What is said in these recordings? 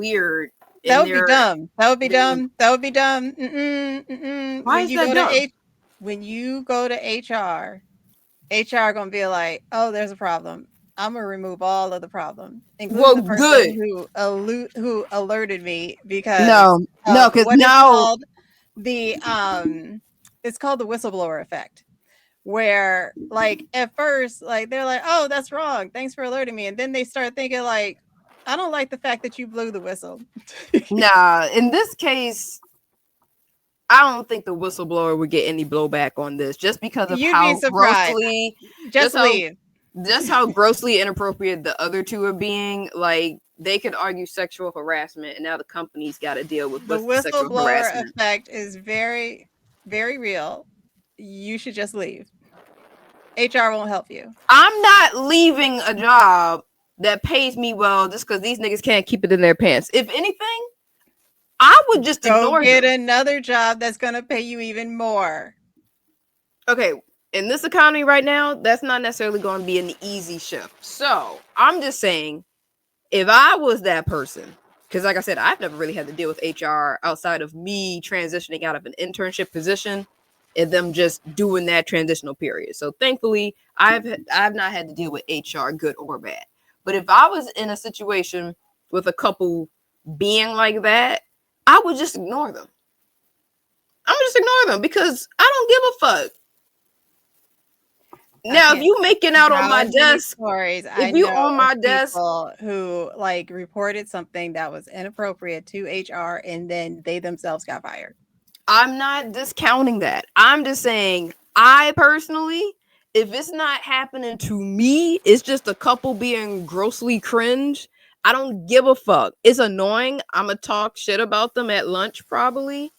weird. That would be dumb. That would be dumb. That would be dumb. Why is that dumb? When you go to HR gonna be like, "Oh, there's a problem. I'm gonna remove all of the problem, including Well, the person good. who alerted me because No, because what is now called the it's called the whistleblower effect." Where like at first, like they're like, "Oh, that's wrong. Thanks for alerting me," and then they start thinking like, "I don't like the fact that you blew the whistle." nah, in this case, I don't think the whistleblower would get any blowback on this just because of You'd be how surprised. grossly Just leave. just how grossly inappropriate the other two are being. Like they could argue sexual harassment, and now the company's got to deal with The what's the sexual whistleblower harassment. effect is very, very real. You should just leave. HR won't help you. I'm not leaving a job that pays me well just because these niggas can't keep it in their pants. If anything, I would just Go ignore get them. another job that's going to pay you even more. Okay, in this economy right now, that's not necessarily going to be an easy shift. So I'm just saying, if I was that person, because like I said, I've never really had to deal with HR outside of me transitioning out of an internship position and them just doing that transitional period. So thankfully, I've not had to deal with HR, good or bad. But if I was in a situation with a couple being like that, I would just ignore them. I'm just ignore them because I don't give a fuck. Now, if you making out on my desk, if you on my desk, who like reported something that was inappropriate to HR, and then they themselves got fired. I'm not discounting that. I'm just saying, I personally, if it's not happening to me, it's just a couple being grossly cringe. I don't give a fuck. It's annoying. I'm gonna talk shit about them at lunch probably,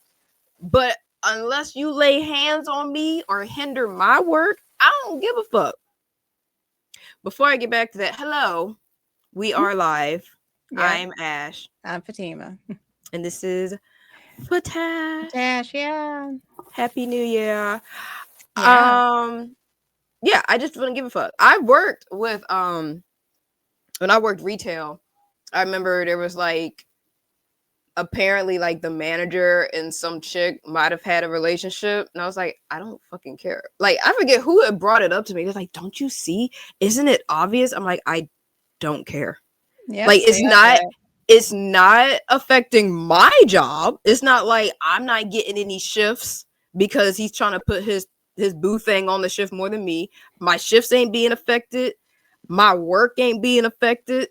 but unless you lay hands on me or hinder my work, I don't give a fuck. Before I get back to that, hello, we are live. Yeah. I'm Ash. I'm Fatima. And this is Fatash. Fatash, yeah. Happy New Year. Yeah. Yeah, I just wouldn't give a fuck. I worked with when I worked retail, I remember there was like apparently like the manager and some chick might have had a relationship, and I was like, I don't fucking care. Like I forget who had brought it up to me. They're like, don't you see? Isn't it obvious? I'm like, I don't care. Yep, like it's not affecting my job. It's not like I'm not getting any shifts because he's trying to put his boo thing on the shift more than me. My shifts ain't being affected. My work ain't being affected.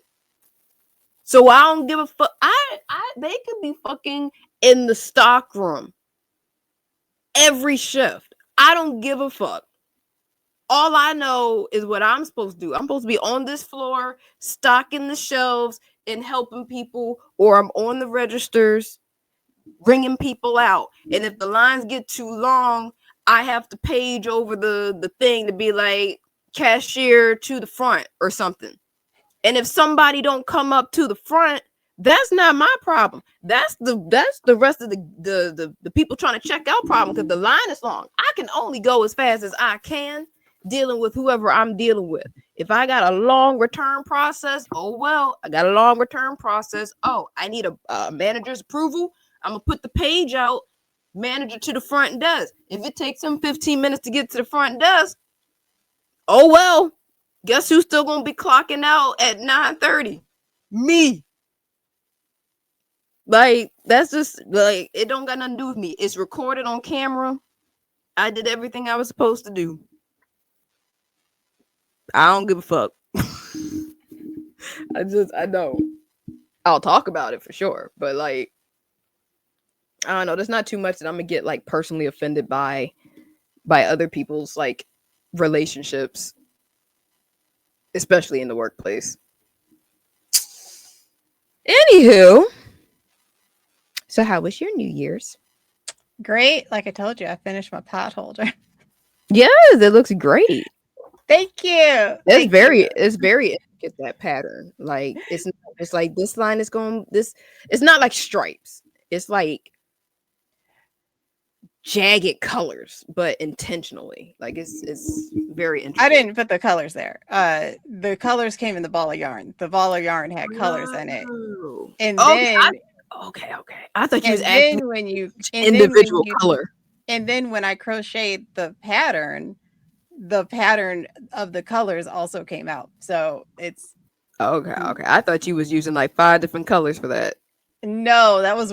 So I don't give a fuck. They could be fucking in the stock room every shift. I don't give a fuck. All I know is what I'm supposed to do. I'm supposed to be on this floor, stocking the shelves and helping people, or I'm on the registers, bringing people out. And if the lines get too long, I have to page over the thing to be like cashier to the front or something. And if somebody don't come up to the front, that's not my problem. That's the rest of the people trying to check out problem because the line is long. I can only go as fast as I can dealing with whoever I'm dealing with. If I got a long return process, oh well, I got a long return process. Oh, I need a manager's approval. I'm gonna put the page out, manager to the front desk. If it takes them 15 minutes to get to the front desk, oh well. Guess who's still gonna be clocking out at 9:30? Me. Like, that's just like it don't got nothing to do with me. It's recorded on camera. I did everything I was supposed to do. I don't give a fuck. I don't. I'll talk about it for sure. But like, I don't know, there's not too much that I'm gonna get like personally offended by other people's like relationships. Especially in the workplace. Anywho, so how was your New Year's? Great. Like I told you, I finished my pot holder. Yes, it looks great. Thank you. It's very intricate, that pattern. Like it's like this line is going this. It's not like stripes. It's like jagged colors, but intentionally. Like it's very I intricate. didn't put the colors there. The colors came in the ball of yarn. The ball of yarn had colors in it. Oh. And Okay. then Okay. I thought you was and asking then when you each and then when individual you color. and then when I crocheted the pattern of the colors also came out. So it's Okay. I thought you was using like 5 different colors for that. no, that was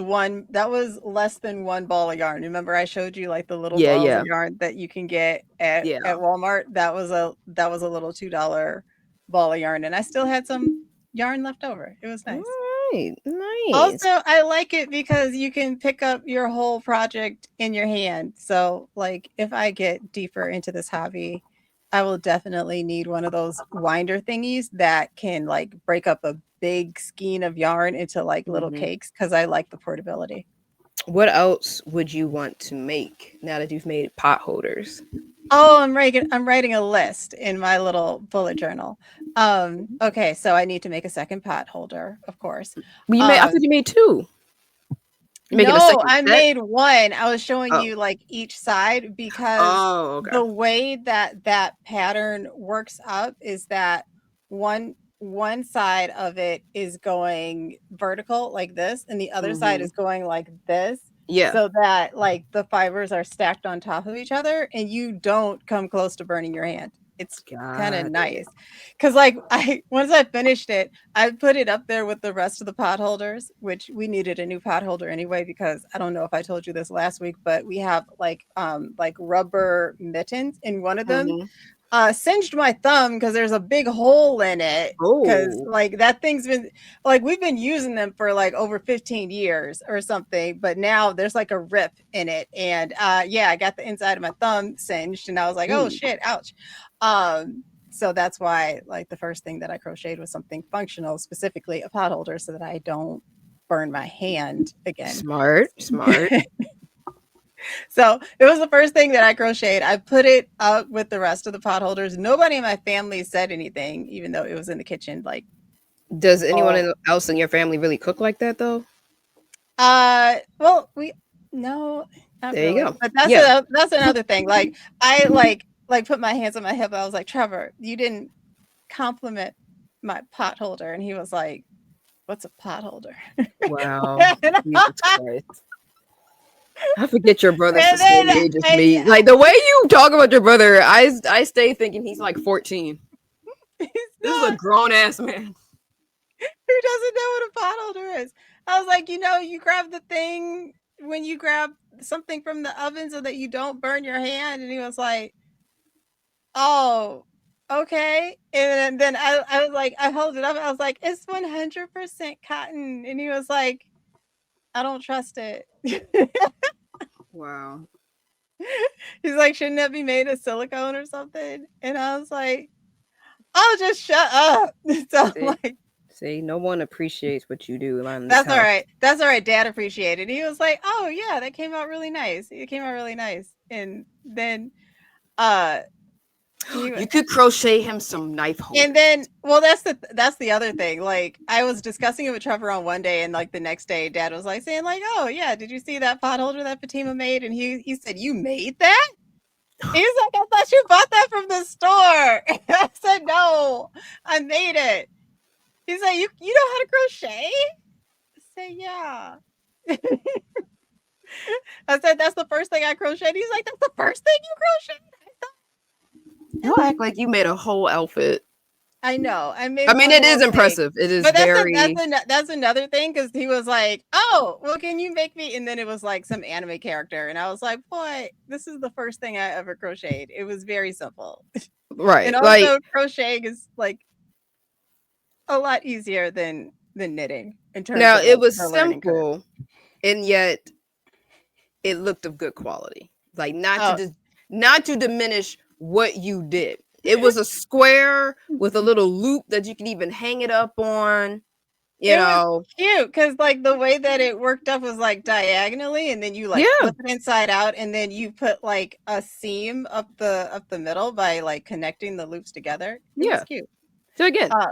less than one ball of yarn. Remember I showed you like the little Yeah, balls yeah, of yarn that you can get yeah. at Walmart? That was a little $2 ball of yarn and I still had some yarn left over. It was All nice. right, nice. Also, I like it because you can pick up your whole project in your hand. So, like, if I get deeper into this hobby, I will definitely need one of those winder thingies that can like break up a big skein of yarn into like little Hmm. cakes because I like the portability. What else would you want to make now that you've made pot holders? Oh, I'm writing a list in my little bullet journal. Okay, so I need to make a second pot holder, of course. Well, you made. I thought Um, you made two. You're making a No, second I set. made one. I was showing Oh. you like each side because Oh. Okay. the way that that pattern works up is that one side of it is going vertical like this and the other side Hmm. is going like this Yeah. so that like the fibers are stacked on top of each other and you don't come close to burning your hand. It's kind of Got it. nice. Cuz like I once I finished it, I put it up there with the rest of the pot holders, which we needed a new pot holder anyway because I don't know if I told you this last week, but we have like rubber mittens and one of them Hmm. singed my thumb because there's a big hole in it because Oh. like that thing's been like we've been using them for like over 15 years or something, but now there's like a rip in it and yeah, I got the inside of my thumb singed and I was like, oh Ooh. shit, ouch. So that's why like the first thing that I crocheted was something functional, specifically a pot holder so that I don't burn my hand again. Smart. Smart. So it was the first thing that I crocheted. I put it up with the rest of the pot holders. Nobody in my family said anything, even though it was in the kitchen. Like, Does anyone oh, else in your family really cook like that though? well, we no, not There you really. go. But Yeah. that's another thing. Like, I like put my hands on my hip. I was like, Trevor, you didn't compliment my pot holder, and he was like, "What's a pot holder?" Wow. and, Jesus Christ. I forget your brother's the and same then age as me. Like the way you talk about your brother, I stay thinking he's like 14. he's This is a not. grown ass man. Who doesn't know what a pot holder is? I was like, you grab the thing when you grab something from the oven so that you don't burn your hand. And he was like, oh, okay. And then I was like, I held it up. I was like, it's 100% cotton. And he was like, I don't trust it. Wow. He's like, shouldn't that be made of silicone or something? And I was like, oh, just shut up. So I'm See, like, see, no one appreciates what you do around this that's all house. right. That's all right. Dad appreciated. He was like, "Oh yeah, that came out really nice. It came out really nice." And then, uh, he You could crochet him some knife and holders. then, well, that's the other thing. Like, I was discussing it with Trevor on one day, and like the next day, Dad was like saying, like, "Oh yeah, did you see that pot holder that Fatima made?" And he said, "You made that?" He's like, "I thought you bought that from the store." I said, "No, I made it." He's like, "You know how to crochet?" I said, "Yeah." I said, "That's the first thing I crocheted." He's like, "That's the first thing you crocheted?" You act like you made a whole outfit. I know. I made I mean, one it is little thing. impressive. It is But very that's another thing because he was like, "Oh, well, can you make me?" And then it was like some anime character, and I was like, "Boy, this is the first thing I ever crocheted." It was very simple, and right. Like also crocheting is like a lot easier than knitting in terms now, of it like was the learning curve. simple, and yet it looked of good quality. Like Oh, not to diminish what you did. It was a square with a little loop that you can even hang it up on. You it was know, cute because like the way that it worked up was like diagonally, and then you like yeah, flip it inside out, and then you put like a seam up the middle by like connecting the loops together. It was yeah. cute. So again, Uh,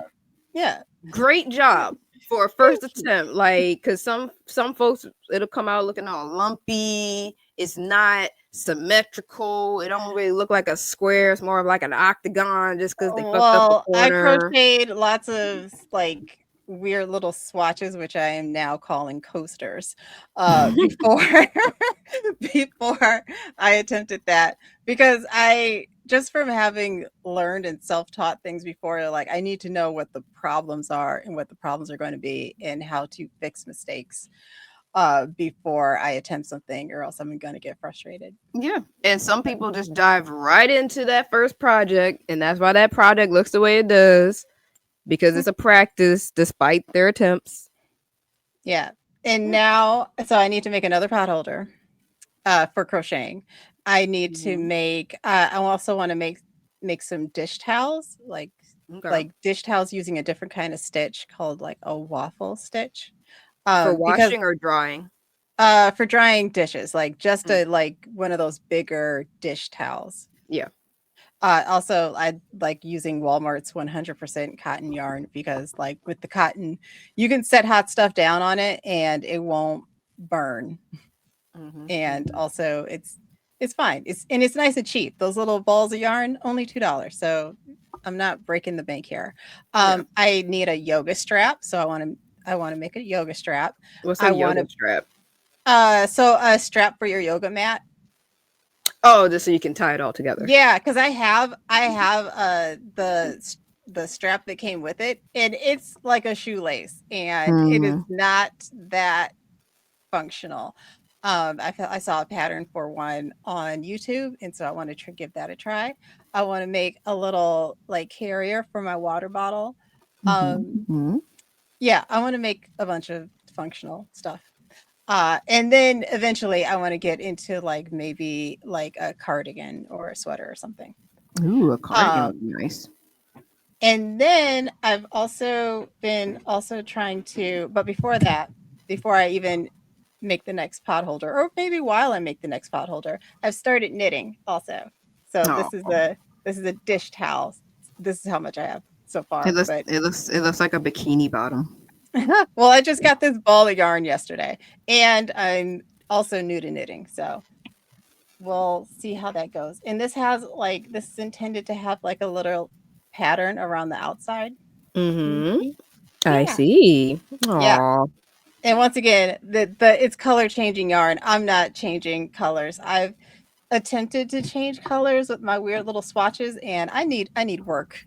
yeah. great job for a first Thank you. attempt. Like, cause some folks it'll come out looking all lumpy. It's not. symmetrical. It don't really look like a square. It's more of like an octagon just because they fucked up a Well, I corner. crocheted lots of like weird little swatches, which I am now calling coasters, before before I attempted that because I just from having learned and self-taught things before, like I need to know what the problems are and what the problems are going to be and how to fix mistakes before I attempt something, or else I'm going to get frustrated. Yeah. And some people just dive right into that first project, and that's why that project looks the way it does because it's a practice despite their attempts. Yeah. And now, so I need to make another pot holder for crocheting. I need to Mhm. make. I also want to make some dish towels, Okay. like dish towels using a different kind of stitch called like a waffle stitch. For Because washing or drying? for drying dishes, like just Mm. a like one of those bigger dish towels. Yeah. Also, I like using Walmart's 100% cotton yarn because, like, with the cotton, you can set hot stuff down on it and it won't burn. Hmm. And Hmm. also, it's fine. It's nice and cheap. Those little balls of yarn, only $2. So I'm not breaking the bank here. Yeah. I need a yoga strap, so I want to make a yoga strap. What's a I want yoga to strap? so a strap for your yoga mat. Oh, just so you can tie it all together. Yeah, because I have the strap that came with it, and it's like a shoelace, and it is Hmm. not that functional. I saw a pattern for one on YouTube, and so I want to give that a try. I want to make a little like carrier for my water bottle. Hmm. Um, Hmm. yeah, I want to make a bunch of functional stuff. And then eventually I want to get into like maybe like a cardigan or a sweater or something. Ooh, a cardigan Um, would be nice. and then I've also been also trying to, but before that, before I even make the next pot holder, or maybe while I make the next pot holder, I've started knitting also. So Oh, this is a dish towel. This is how much I have so it far. looks But it looks it looks like a bikini bottom. well, I just got this ball of yarn yesterday, and I'm also new to knitting, so we'll see how that goes. And this is intended to have like a little pattern around the outside. Can you Mm-hmm. see? I Yeah. see. Yeah. Aw. And once again, the it's color changing yarn. I'm not changing colors. I've attempted to change colors with my weird little swatches, and I need work.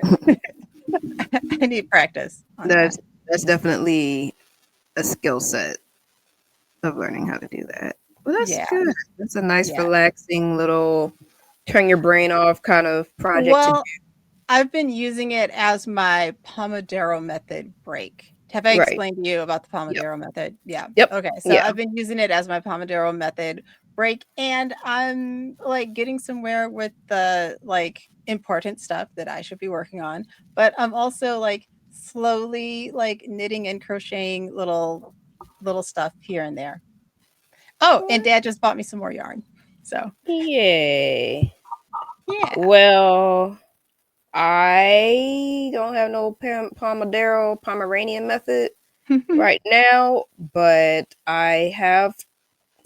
I need practice on that. That's that's definitely a skill set of learning how to do that. Well, that's Yeah. good. That's a nice, Yeah. relaxing little turn your brain off kind of project to do. Well, I've been using it as my Pomodoro method break. Have I Right. explained to you about the Yep. Pomodoro method? Yeah. Yep. Okay. So Yeah. I've been using it as my Pomodoro method break, and I'm like getting somewhere with the like important stuff that I should be working on. But I'm also like slowly like knitting and crocheting little stuff here and there. Oh, and Dad just bought me some more yarn. So Yay. yeah. Well, I don't have no Pomeranian method right now, but I have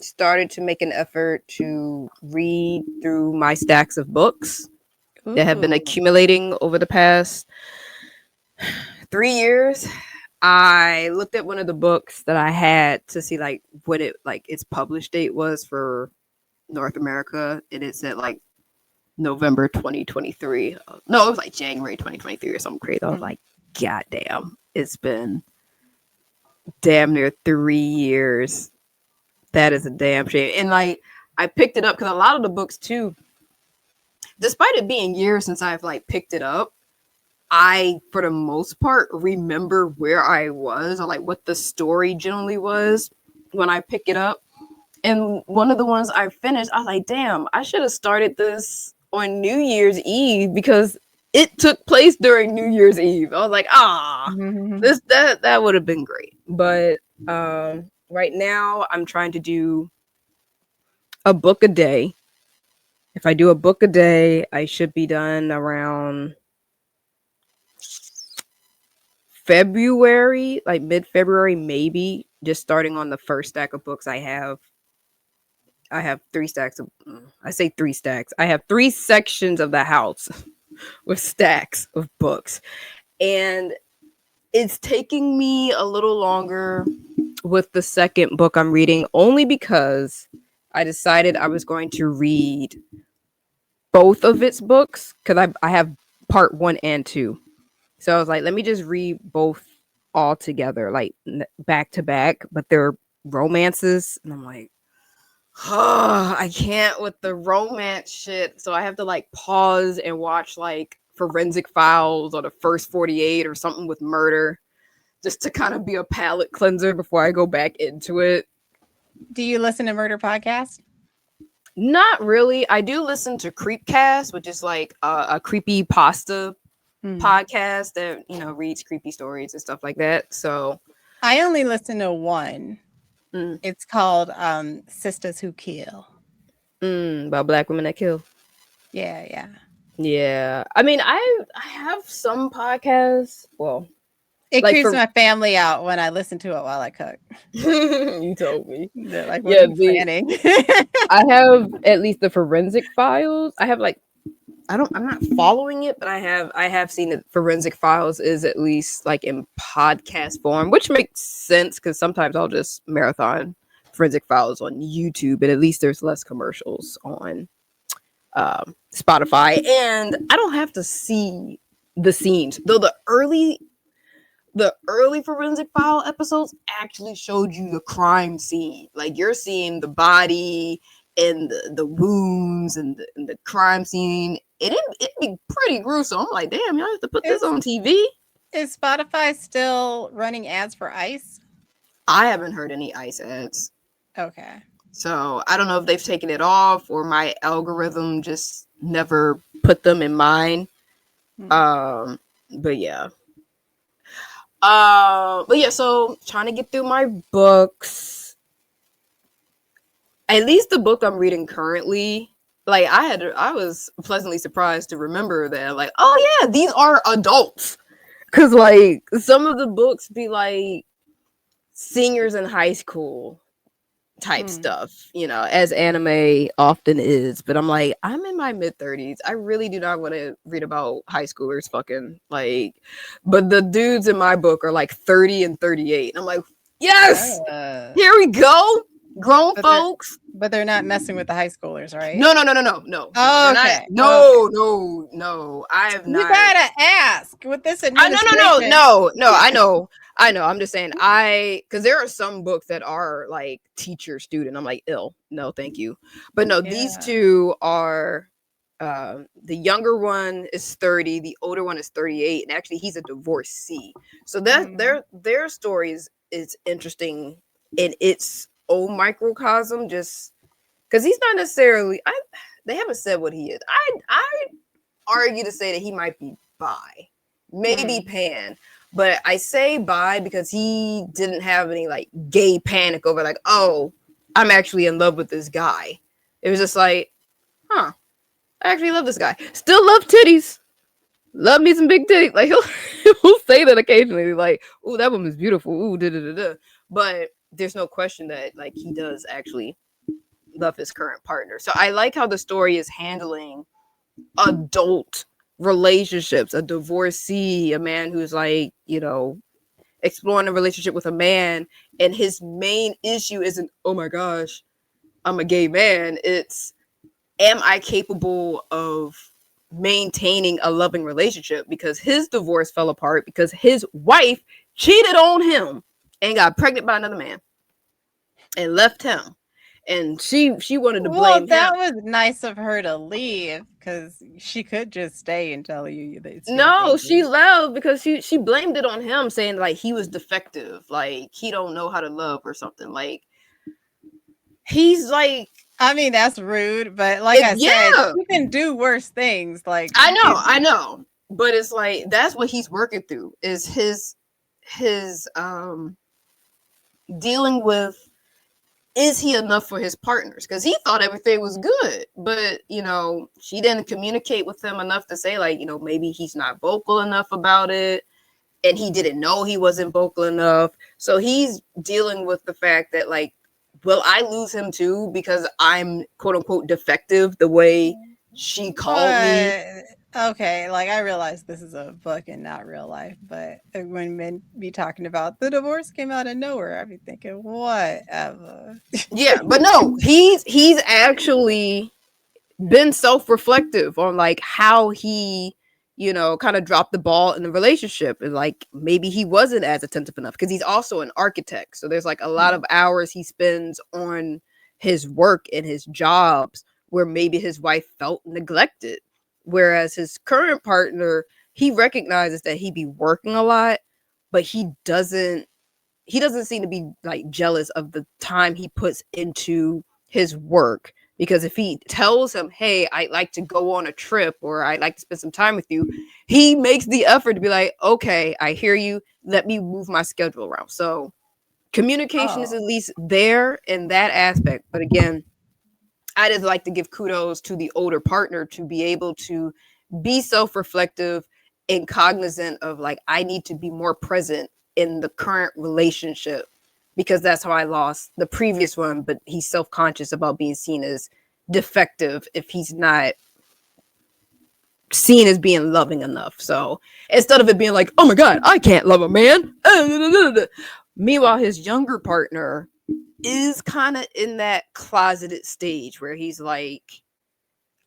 started to make an effort to read through my stacks of books that have been Ooh. accumulating over the past 3 years. I looked at one of the books that I had to see like what it like its published date was for North America, and it said like November 2023. No, it was like January 2023 or something crazy. I was like, God damn, it's been damn near 3 years. That is a damn shame. And like, I picked it up because a lot of the books too, despite it being years since I've like picked it up, I, for the most part, remember where I was or like what the story generally was when I pick it up. And one of the ones I finished, I was like, damn, I should have started this on New Year's Eve because it took place during New Year's Eve. I was like, that would have been great. But right now I'm trying to do a book a day. If I do a book a day, I should be done around February, like mid February, maybe, just starting on the first stack of books I have I have 3 stacks of. I say 3 stacks. I have 3 sections of the house with stacks of books, and it's taking me a little longer with the second book I'm reading, only because I decided I was going to read both of its books because I have part 1 and 2. So I was like, let me just read both all together, like back to back, but they're romances. And I'm like, oh, I can't with the romance shit. So I have to like pause and watch like Forensic Files or the First 48 or something with murder just to kind of be a palate cleanser before I go back into it. Do you listen to murder podcasts? Not really. I do listen to Creepcast, which is like a creepy pasta podcast that, reads creepy stories and stuff like that. So I only listen to one. It's called Sisters Who Kill. About black women that kill. Yeah. Yeah. I mean, I have some podcasts. Well, it like creeps my family out when I listen to it while I cook. You told me. They're like, what are you planning? I have at least the Forensic Files. I have like I'm not following it, but I have seen that Forensic Files is at least like in podcast form, which makes sense because sometimes I'll just marathon Forensic Files on YouTube, but at least there's less commercials on Spotify, and I don't have to see the scenes. Though the early Forensic File episodes actually showed you the crime scene, like you're seeing the body and the wounds and the crime scene. It'd be pretty gruesome. I'm like, damn, y'all have to put this on TV. Is Spotify still running ads for ICE? I haven't heard any ICE ads. Okay. So I don't know if they've taken it off or my algorithm just never put them in mine. But yeah. So trying to get through my books. At least the book I'm reading currently, like I was pleasantly surprised to remember that, like, oh yeah, these are adults. Cause like some of the books be like seniors in high school type stuff, as anime often is. But I'm like, I'm in my mid-30s. I really do not want to read about high schoolers fucking like, but the dudes in my book are like 30 and 38. And I'm like, yes, here we go. Grown folks. But they're not messing with the high schoolers, right? No. Oh, okay. No. I have not. You gotta ask with this administration. No. I know. I'm just saying because there are some books that are like teacher student. I'm like, ill. No, thank you. But no, these two are. The younger one is 30. The older one is 38, and actually, he's a divorcee. So that their story is interesting in its own microcosm, just because he's not necessarily. They haven't said what he is. I argue to say that he might be bi, maybe pan. But I say bi because he didn't have any like gay panic over like, oh, I'm actually in love with this guy. It was just like, I actually love this guy. Still love titties. Love me some big titties. Like he'll say that occasionally, like, "Ooh, that woman's beautiful." Ooh, da da da da. But there's no question that like he does actually love his current partner. So I like how the story is handling adult relationships, a divorcee, a man who's like, exploring a relationship with a man, and his main issue isn't, oh my gosh, I'm a gay man. It's, am I capable of maintaining a loving relationship? Because his divorce fell apart because his wife cheated on him and got pregnant by another man and left him. And she wanted to blame him. That was nice of her to leave because she could just stay and tell you that it's no, she left because she blamed it on him, saying like he was defective, like he don't know how to love or something. Like he's like, I mean, that's rude, but like I said, you can do worse things. Like I know, but it's like that's what he's working through is his dealing with, is he enough for his partners? Because he thought everything was good, but she didn't communicate with him enough to say like, maybe he's not vocal enough about it, and he didn't know he wasn't vocal enough. So he's dealing with the fact that like will I lose him too because I'm quote unquote defective the way she called me? But okay, like I realize this is a book and not real life, but when men be talking about the divorce came out of nowhere, I'd be thinking, whatever. Yeah, but no, he's actually been self-reflective on like how he, kind of dropped the ball in the relationship, and like maybe he wasn't as attentive enough because he's also an architect, so there's like a lot Mm. of hours he spends on his work and his jobs where maybe his wife felt neglected, whereas his current partner, he recognizes that he be working a lot, but he doesn't seem to be like jealous of the time he puts into his work, because if he tells him, hey, I'd like to go on a trip or I'd like to spend some time with you, he makes the effort to be like, okay, I hear you, let me move my schedule around. So communication is Oh. at least there in that aspect. But again, I just like to give kudos to the older partner to be able to be self-reflective and cognizant of like, I need to be more present in the current relationship because that's how I lost the previous one. But he's self-conscious about being seen as defective if he's not seen as being loving enough. So instead of it being like, oh my God, I can't love a man. Meanwhile, his younger partner is kind of in that closeted stage where he's like,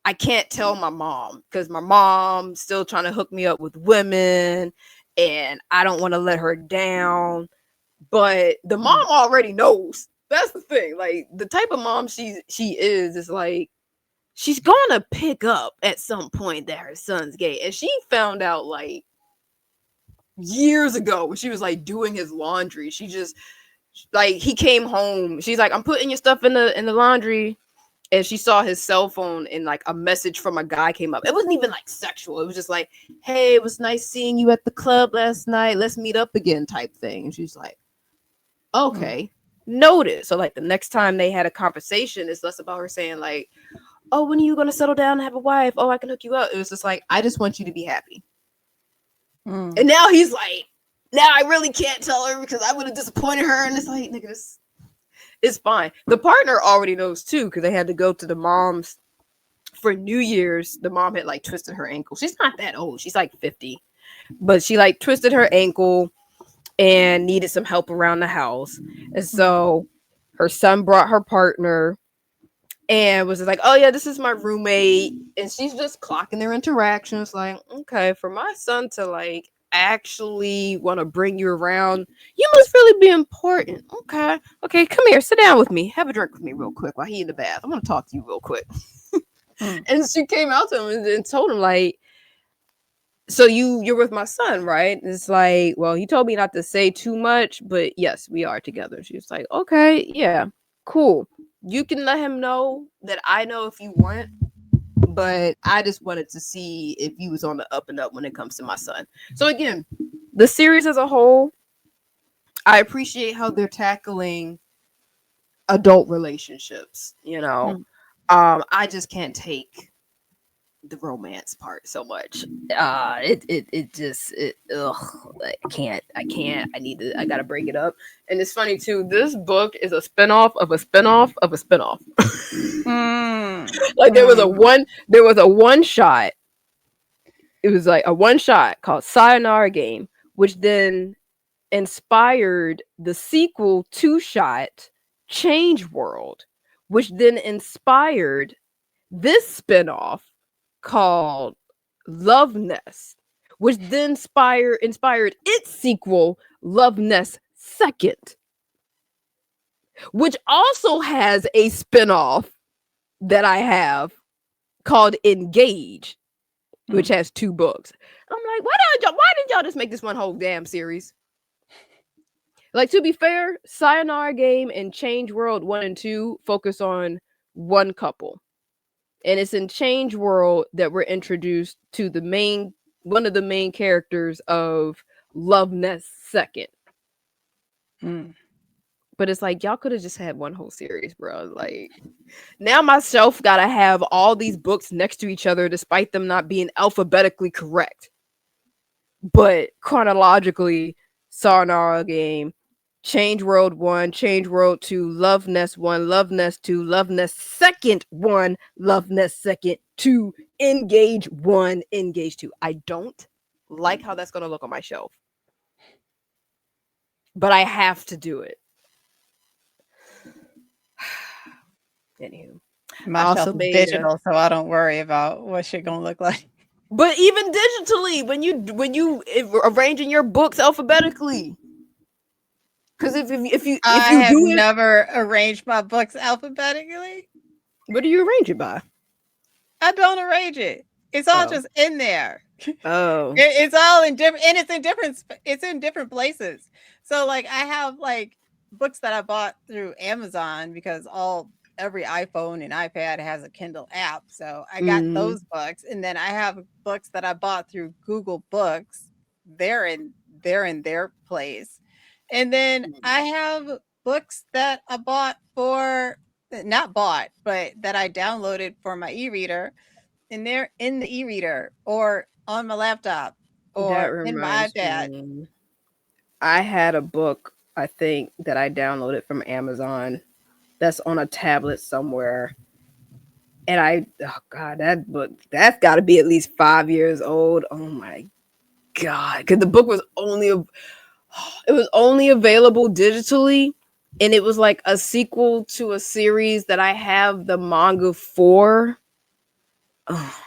I can't tell my mom because my mom's still trying to hook me up with women and I don't want to let her down. But the mom Mm. already knows. That's the thing. Like the type of mom she is like she's gonna pick up at some point that her son's gay. And she found out like years ago when she was like doing his laundry. She just like he came home. She's like, I'm putting your stuff in the laundry, and she saw his cell phone and like a message from a guy came up. It wasn't even like sexual. It was just like, hey, it was nice seeing you at the club last night. Let's meet up again type thing. And she's like, Mm. okay, noted. So like the next time they had a conversation, it's less about her saying like, oh, when are you gonna settle down and have a wife? Oh, I can hook you up. It was just like, I just want you to be happy. Mm. And now he's like, now I really can't tell her because I would have disappointed her. And it's like, nigga, it's fine. The partner already knows too because they had to go to the mom's for New Year's. The mom had like twisted her ankle. She's not that old. She's like 50, but she like twisted her ankle and needed some help around the house. And Mm. so her son brought her partner and was like, oh yeah, this is my roommate. And she's just clocking their interactions like, okay, for my son to like actually want to bring you around, you must really be important. Okay, come here, sit down with me, have a drink with me real quick while he in the bath. I'm gonna talk to you real quick. Mm. And she came out to him and told him like, so you're with my son, right? And it's like, well, he told me not to say too much, but yes, we are together. She was like, okay, yeah, cool. You can let him know that I know if you want, but I just wanted to see if you was on the up and up when it comes to my son. So again, the series as a whole, I appreciate how they're tackling adult relationships, Mm. I just can't take the romance part so much. It just ugh, I gotta break it up. And it's funny too, this book is a spinoff of a spinoff of a spinoff. Mm. Like Mm. there was a one shot. It was like a one shot called Sayonara Game, which then inspired the sequel two shot Change World, which then inspired this spinoff called Love Nest, which then inspired its sequel, Love Nest Second, which also has a spinoff that I have called Engage, which Mm. has two books. I'm like, why did y'all just make this one whole damn series? Like, to be fair, Sayonara Game and Change World 1 and 2 focus on one couple. And it's in Change World that we're introduced to one of the main characters of Love Nest Second. Mm. But it's like y'all could have just had one whole series, bro. Like now my shelf gotta have all these books next to each other despite them not being alphabetically correct. But chronologically, Sayonara Game Change World 1, Change World 2, Love Nest 1, Love Nest 2, Love Nest Second 1, Love Nest Second 2, Engage 1, Engage 2. I don't like how that's going to look on my shelf, but I have to do it. Anywho, I My also shelf is made a, digital, so I don't worry about what shit gonna look like. but even digitally, when you arranging your books alphabetically, because if I you have do it, never arranged my books alphabetically. what do you arrange it by? I don't arrange it. It's all Oh, just in there. oh, It's all in different, and it's in different places. So like I have like books that I bought through Amazon because all every iPhone and iPad has a Kindle app. So I got mm, those books, and then I have books that I bought through Google Books. They're in their place. And then I have books that I bought for not bought, but that I downloaded for my e-reader, and they're in the e-reader or on my laptop that or in my reminds iPad. me. I had a book, I think, that I downloaded from Amazon that's on a tablet somewhere. And oh God, that book, that's got to be at least 5 years old. Oh my God. Because the book was it was only available digitally. And it was like a sequel to a series that I have the manga for. Oh,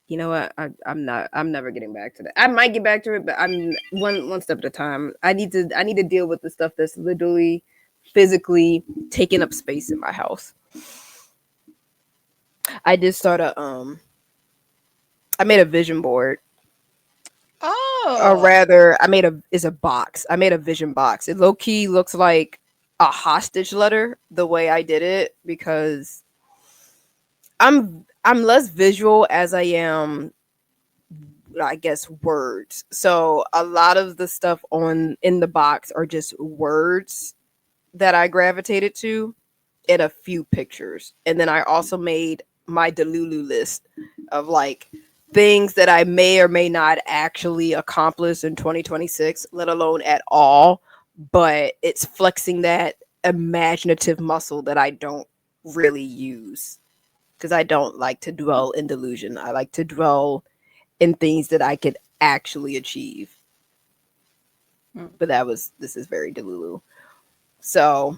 you know what? I'm never getting back to that. I might get back to it, but I'm one step at a time. I need to deal with the stuff that's literally physically taking up space in my house. I did start I made a vision board. Or Oh, rather, I made a is a box. I made a vision box. It low key looks like a hostage letter the way I did it because I'm less visual as I am, I guess, words. So a lot of the stuff on in the box are just words that I gravitated to and a few pictures. And then I also made my Delulu list of like things that I may or may not actually accomplish in 2026, let alone at all. But it's flexing that imaginative muscle that I don't really use because I don't like to dwell in delusion. I like to dwell in things that I could actually achieve. mm, But this is very Delulu. So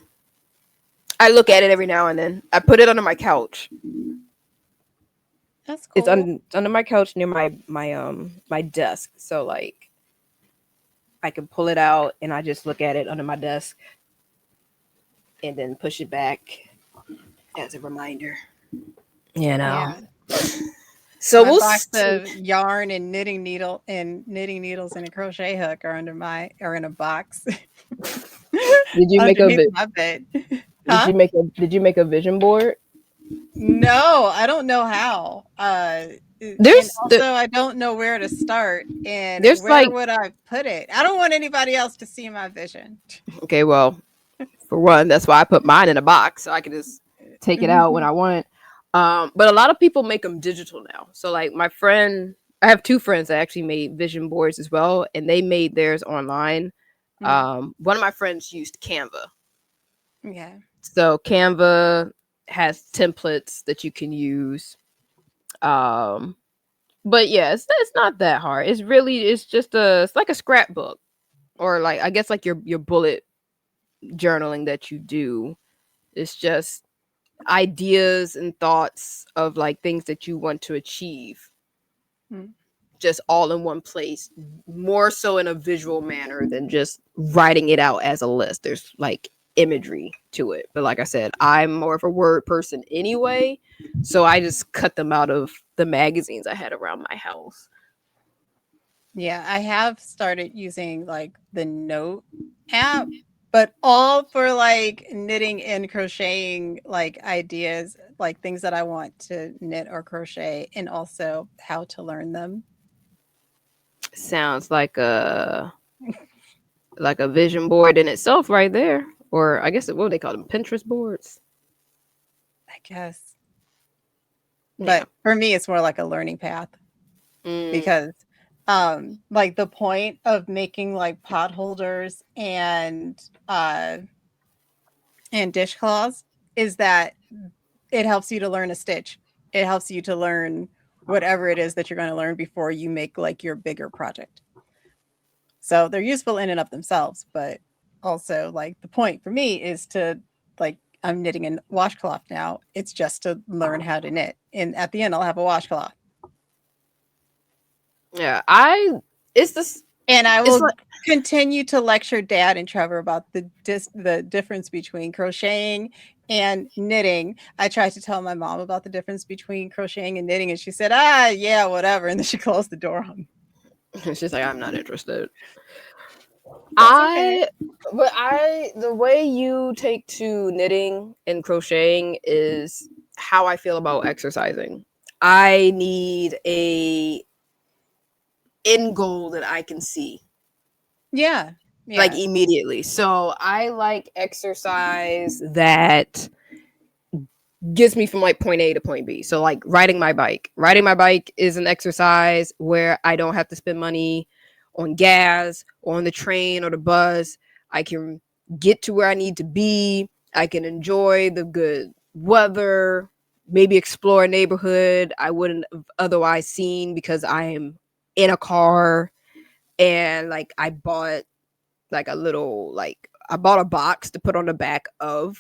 I look at it every now and then. I put it under my couch. that's cool. It's under my couch near my desk. So like I can pull it out and I just look at it under my desk and then push it back as a reminder. You know. Yeah. So My we'll box see. of yarn and knitting needles and a crochet hook are in a box Did you make a underneath my bed. Huh? did you make a vision board? No, I don't know how. And There's also I don't know where to start and there's where like would I put it? I don't want anybody else to see my vision. okay, well, for one, that's why I put mine in a box so I can just take it out when I want. But a lot of people make them digital now. So like my friend, I have two friends that actually made vision boards as well, and they made theirs online. Mm, One of my friends used Canva. yeah. So Canva has templates that you can use. Um, but yeah, it's not that hard. It's just it's like a scrapbook or like I guess like your bullet journaling that you do. It's just ideas and thoughts of like things that you want to achieve Mm, just all in one place, more so in a visual manner than just writing it out as a list. There's like imagery to it, but like I said, I'm more of a word person anyway, so I just cut them out of the magazines I had around my house. yeah, I have started using like the Note app, but all for like knitting and crocheting like ideas, like things that I want to knit or crochet, and also how to learn them. Sounds like a vision board in itself right there, or I guess what do they call them, Pinterest boards. I guess. Yeah. But for me, it's more like a learning path Mm, because Like the point of making like pot holders and dishcloths is that it helps you to learn a stitch. It helps you to learn whatever it is that you're going to learn before you make like your bigger project. So they're useful in and of themselves, but also like the point for me is to like I'm knitting a washcloth now. It's just to learn how to knit. And at the end I'll have a washcloth. Yeah, I it's this And I it's will like continue to lecture Dad and Trevor about the difference between crocheting and knitting. I tried to tell my mom about the difference between crocheting and knitting, and she said, "Ah, yeah, whatever." And then she closed the door on me. she's like, I'm not interested. That's okay. I but I the way you take to knitting and crocheting is how I feel about exercising. I need a end goal that I can see Yeah, like yeah. immediately. So I like exercise that gets me from like point A to point B. So like riding my bike. Riding my bike is an exercise where I don't have to spend money on gas or on the train or the bus. I can get to where I need to be. I can enjoy the good weather, maybe explore a neighborhood I wouldn't have otherwise seen because I am in a car and like I bought like a little like I bought a box to put on the back of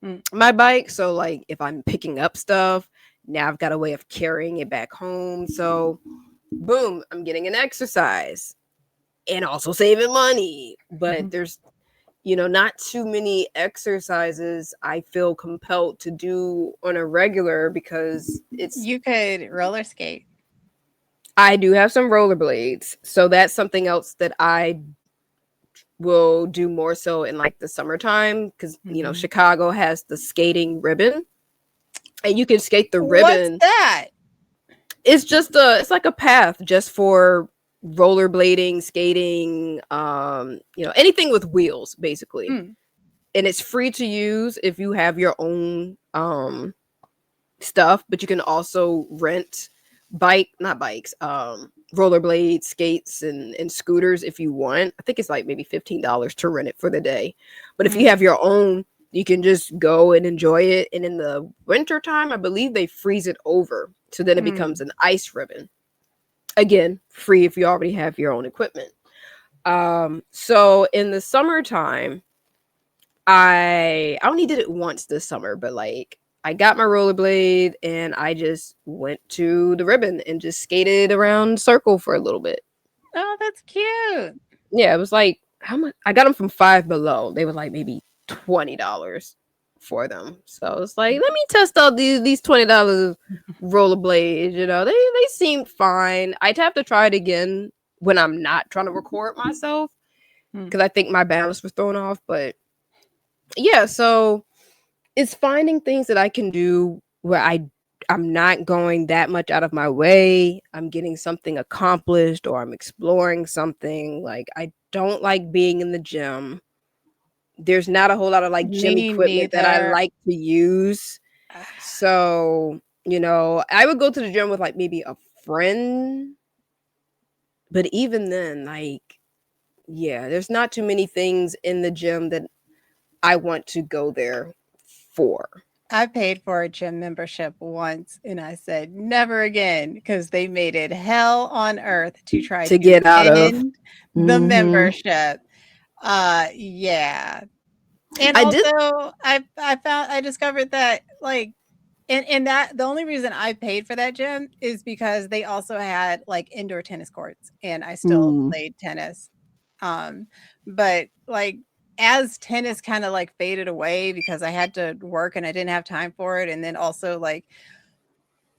Mm. my bike. So like if I'm picking up stuff, now I've got a way of carrying it back home. So boom, I'm getting an exercise and also saving money. But Mhm. there's not too many exercises I feel compelled to do on a regular because it's You could roller skate. I do have some rollerblades. So that's something else that I will do more so in like the summertime because Mhm. Chicago has the skating ribbon and you can skate the What's ribbon. that? It's like a path just for rollerblading, skating, anything with wheels basically. Mm. And it's free to use if you have your own stuff, but you can also rent not bikes, rollerblades, skates and scooters if you want. I think it's like maybe $15 to rent it for the day. But if you Mm. have your own, you can just go and enjoy it. And in the winter time, I believe they freeze it over. So then it becomes Mm. an ice ribbon. Again, free if you already have your own equipment. So in the summertime, I only did it once this summer, but like I got my rollerblade and I just went to the ribbon and just skated around circle for a little bit. Oh, that's cute. Yeah, it was like how much I got them from Five Below. They were like maybe $20 for them. So it's like let me test out these $20 rollerblades. They seemed fine. I'd have to try it again when I'm not trying to record myself Mm. because I think my balance was thrown off. But yeah, so it's finding things that I can do where I'm not going that much out of my way. I'm getting something accomplished or I'm exploring something. Like I don't like being in the gym. There's not a whole lot of like gym Me equipment that I neither. like to use. So, I would go to the gym with like maybe a friend, but even then like yeah, there's not too many things in the gym that I want to go there for. I paid for a gym membership once and I said never again because they made it hell on earth to try To to get out of. end the Mhm. membership. Yeah. And I did. also I discovered that like and that the only reason I paid for that gym is because they also had like indoor tennis courts and I still Mm, played tennis. Um, but like as tennis kind of like faded away because I had to work and I didn't have time for it. And then also like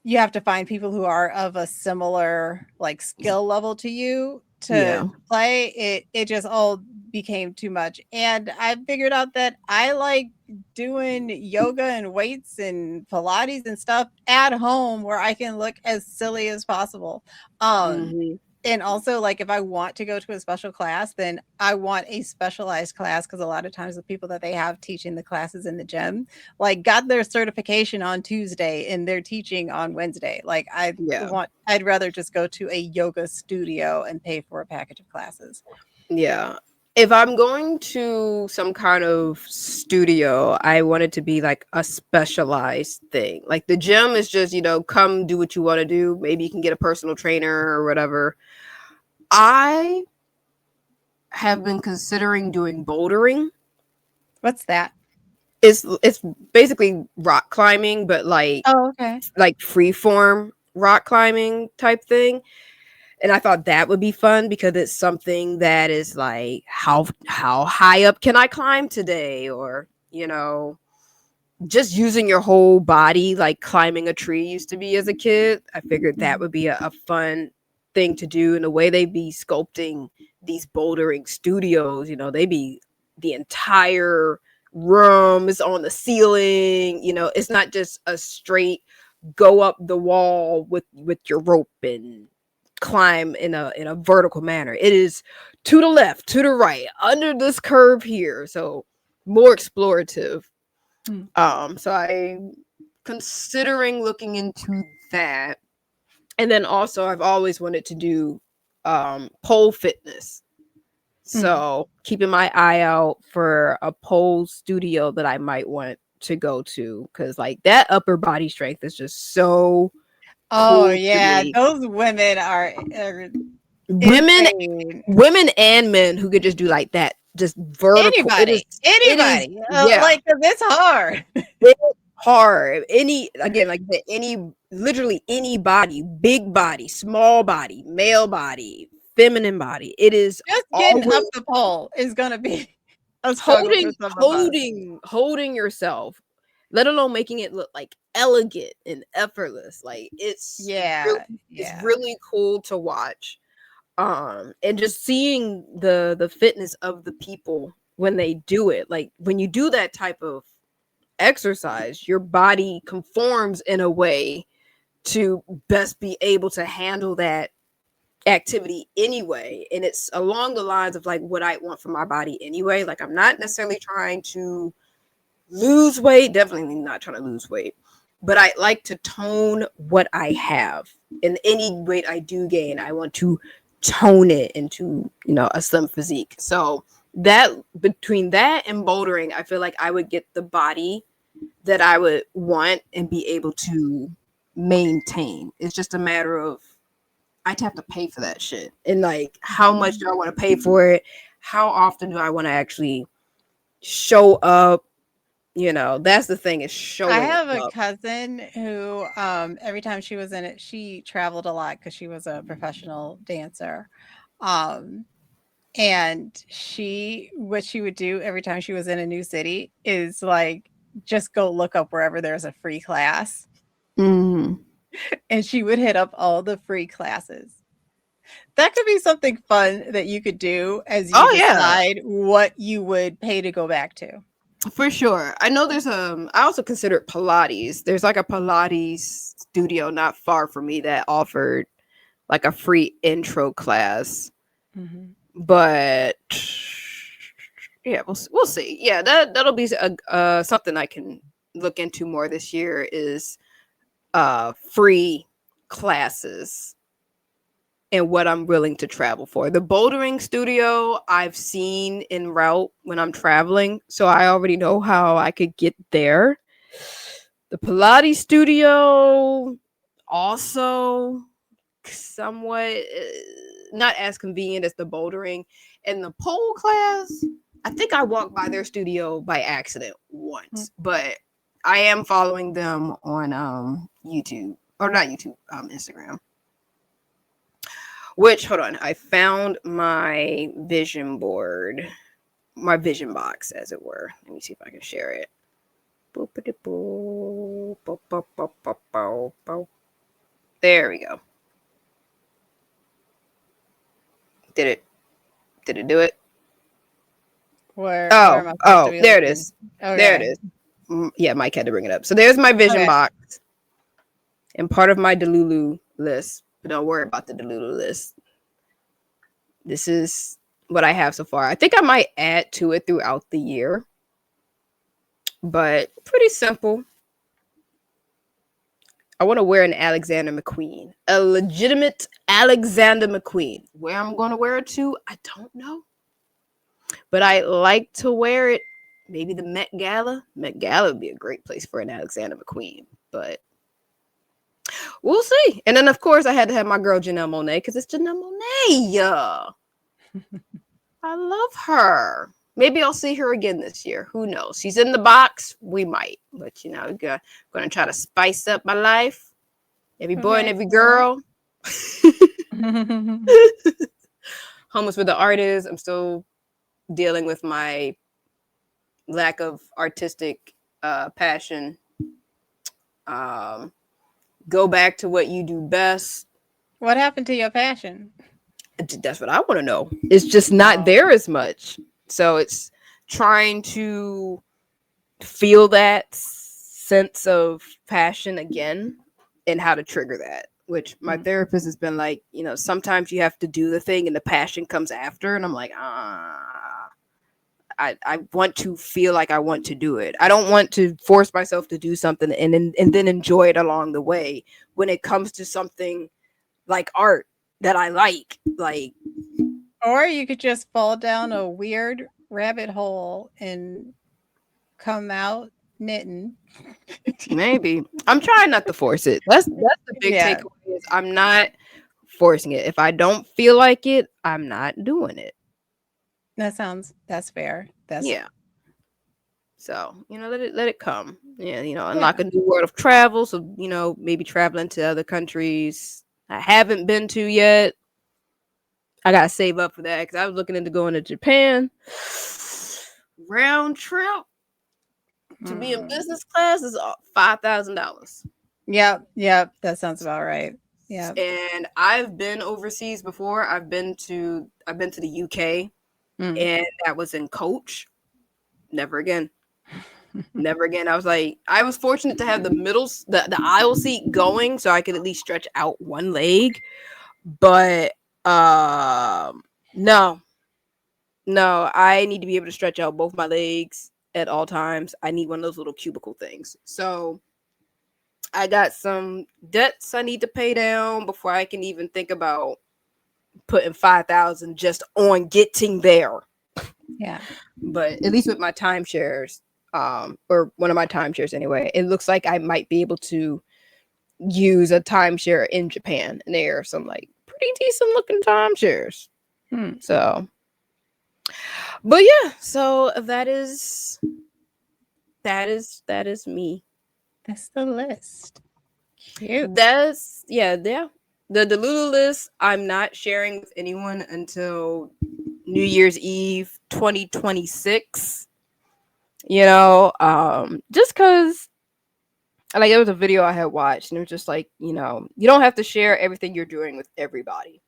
you have to find people who are of a similar like skill level to you to yeah. play it just all became too much and I figured out that I like doing yoga and weights and pilates and stuff at home where I can look as silly as possible um Mhm. And also, like, if I want to go to a special class, then I want a specialized class because a lot of times the people that they have teaching the classes in the gym, like, got their certification on Tuesday and they're teaching on Wednesday. Like, Yeah. I'd rather just go to a yoga studio and pay for a package of classes. Yeah. If I'm going to some kind of studio, I want it to be like a specialized thing. Like the gym is just, come do what you want to do. Maybe you can get a personal trainer or whatever. I have been considering doing bouldering. What's that? It's basically rock climbing, but Oh, okay. like free form rock climbing type thing. And I thought that would be fun because it's something that is like how high up can I climb today, or just using your whole body like climbing a tree used to be as a kid. I figured that Mhm. would be a fun thing to do. And the way they be sculpting these bouldering studios, they be the entire room is on the ceiling. It's not just a straight go up the wall with your rope and climb in a vertical manner. It is to the left, to the right, under this curve here. So more explorative. Mm. So I'm considering looking into that. And then also I've always wanted to do pole fitness. Mm. So keeping my eye out for a pole studio that I might want to go to, because like that upper body strength is just so Oh, cool to yeah, me. those women are Women insane. women and men who could just do like that, just vertical. It is Anybody, yeah. like, 'cause it's hard. It's hard. Any again, like the any literally any body, big body, small body, male body, feminine body. It is Just getting always up the pole is gonna be a struggle for holding some of us. holding yourself, let alone making it look like elegant and effortless. Like Yeah, it's yeah. really cool to watch. And just seeing the fitness of the people when they do it. Like when you do that type of exercise, your body conforms in a way to best be able to handle that activity anyway. And it's along the lines of like what I want for my body anyway. Like I'm not necessarily trying to lose weight, definitely not trying to lose weight, but I like to tone what I have. And any weight I do gain, I want to tone it into, a slim physique. So that between that and bouldering, I feel like I would get the body that I would want and be able to maintain. It's just a matter of I'd have to pay for that shit. And like how much do I want to pay for it? How often do I want to actually show up? That's the thing, is I showing have a up. cousin who, every time she was in it, she traveled a lot because she was a professional dancer. Um, and what she would do every time she was in a new city is like just go look up wherever there's a free class, Mm. and she would hit up all the free classes. That could be something fun that you could do as you Oh yeah, decide what you would pay to go back to. for sure. I know there's I also considered Pilates. There's like a Pilates studio not far from me that offered like a free intro class. Mhm. But yeah, we'll see. Yeah, that'll be something I can look into more this year, is free classes and what I'm willing to travel for. The bouldering studio I've seen en route when I'm traveling, so I already know how I could get there. The Pilates studio also somewhat not as convenient as the bouldering. And the pole class, I think I walked by their studio by accident Mm. once, but I am following them on YouTube, or not YouTube, Instagram. Which, hold on, I found my vision board, my vision box, as it were. Let me see if I can share it. There we go. Did it? Did it do it? Where Oh, am I supposed to oh, be there it looking? is. There it Okay. is. Yeah, Mike had to bring it up. So there's my vision Okay. box and part of my Delulu list. But don't worry about the Delulu list. This is what I have so far. I think I might add to it throughout the year, but pretty simple. I want to wear an Alexander McQueen, a legitimate Alexander McQueen. Where I'm going to wear it to, I don't know, but I like to wear it. Maybe the Met Gala. Met Gala would be a great place for an Alexander McQueen, but we'll see. And then, of course, I had to have my girl Janelle Monáe because it's Janelle Monáe. I love her. Maybe I'll see her again this year. Who knows? She's in the box. We might, but you know, I'm gonna try to spice up my life. Every boy and Okay. every girl. Homeless with the artist. I'm still dealing with my lack of artistic passion. Um, go back to what you do best. What happened to your passion? That's what I want to know. It's just not Oh. there as much. So it's trying to feel that sense of passion again and how to trigger that. Which my Mm. therapist has been like, you know, sometimes you have to do the thing and the passion comes after. And I'm like, I want to feel like I want to do it. I don't want to force myself to do something and then enjoy it along the way. When it comes to something like art that I like Or you could just fall down a weird rabbit hole and come out knitting. maybe I'm trying not to force it. That's the big Yeah, takeaway is I'm not forcing it. If I don't feel like it, I'm not doing it. that's fair. That's Yeah. So, you know, let it come. Yeah, you know, yeah. unlock a new world of travel. So, you know, maybe traveling to other countries I haven't been to yet. I gotta save up for that because I was looking into going to Japan. Round trip to be in Mm. business class is $5,000. Yep, yep, that sounds about right. Yep. And I've been overseas before. I've been to the UK, Mm. and that was in coach. Never again. Never again. I was like, I was fortunate to have the aisle seat going, so I could at least stretch out one leg. But no, no, I need to be able to stretch out both my legs at all times. I need one of those little cubicle things. So I got some debts I need to pay down before I can even think about putting 5,000 just on getting there. Yeah. But at least with my timeshares, or one of my timeshares anyway, it looks like I might be able to use a timeshare in Japan, and there are some like pretty decent looking timeshares. Hmm. So, but yeah, so that is me. That's the list. Cute. That's yeah. The Delulu list I'm not sharing with anyone until New Year's Eve 2026. You know, just cause like it was a video I had watched and it was just like, you know, you don't have to share everything you're doing with everybody.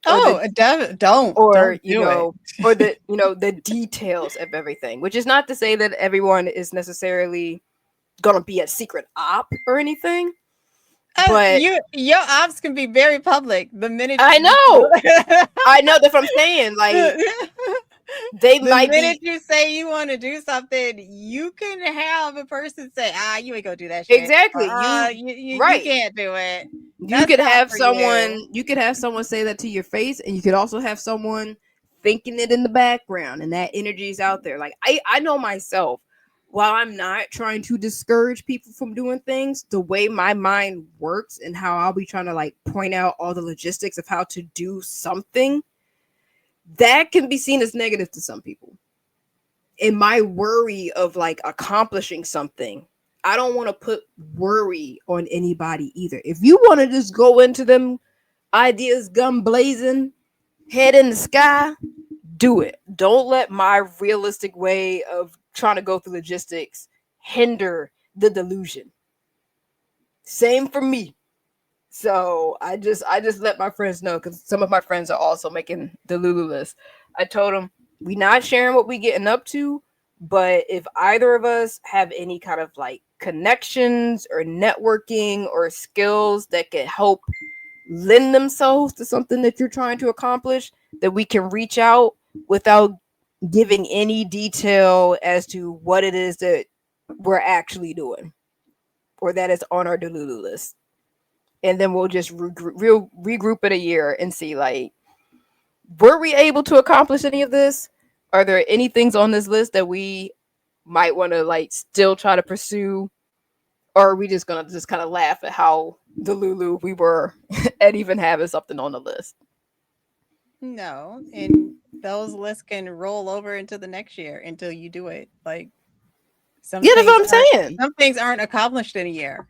Or the Oh, don't or you do it. know, or the you know, the details of everything. Which is not to say that everyone is necessarily gonna be a secret op or anything. But Your ops can be very public the minute I you know. I know that's what I'm saying. Like they the might minute be you say you want to do something, you can have a person say, you ain't gonna do that shit. Or exactly you you right. can't do it. That's not for you. You could have someone say that to your face, and you could also have someone thinking it in the background, and that energy is out there. Like I know myself, while I'm not trying to discourage people from doing things, the way my mind works and how I'll be trying to like point out all the logistics of how to do something, that can be seen as negative to some people. In my worry of like accomplishing something, I don't want to put worry on anybody either. If you want to just go into them ideas gun blazing, head in the sky, do it. Don't let my realistic way of trying to go through logistics hinder the delusion. Same for me. So I just let my friends know because some of my friends are also making the Lulu list. I told them we not sharing what we getting up to, but if either of us have any kind of like connections or networking or skills that could help lend themselves to something that you're trying to accomplish, that we can reach out without giving any detail as to what it is that we're actually doing or that is on our Delulu list. And then we'll just regroup in a year and see, like, were we able to accomplish any of this? Are there any things on this list that we might want to like still try to pursue? Or are we just gonna just kind of laugh at how Delulu we were at even having something on the list? No, and those lists can roll over into the next year until you do it. Like some Yeah, that's things what I'm aren't saying. some things aren't accomplished in a year.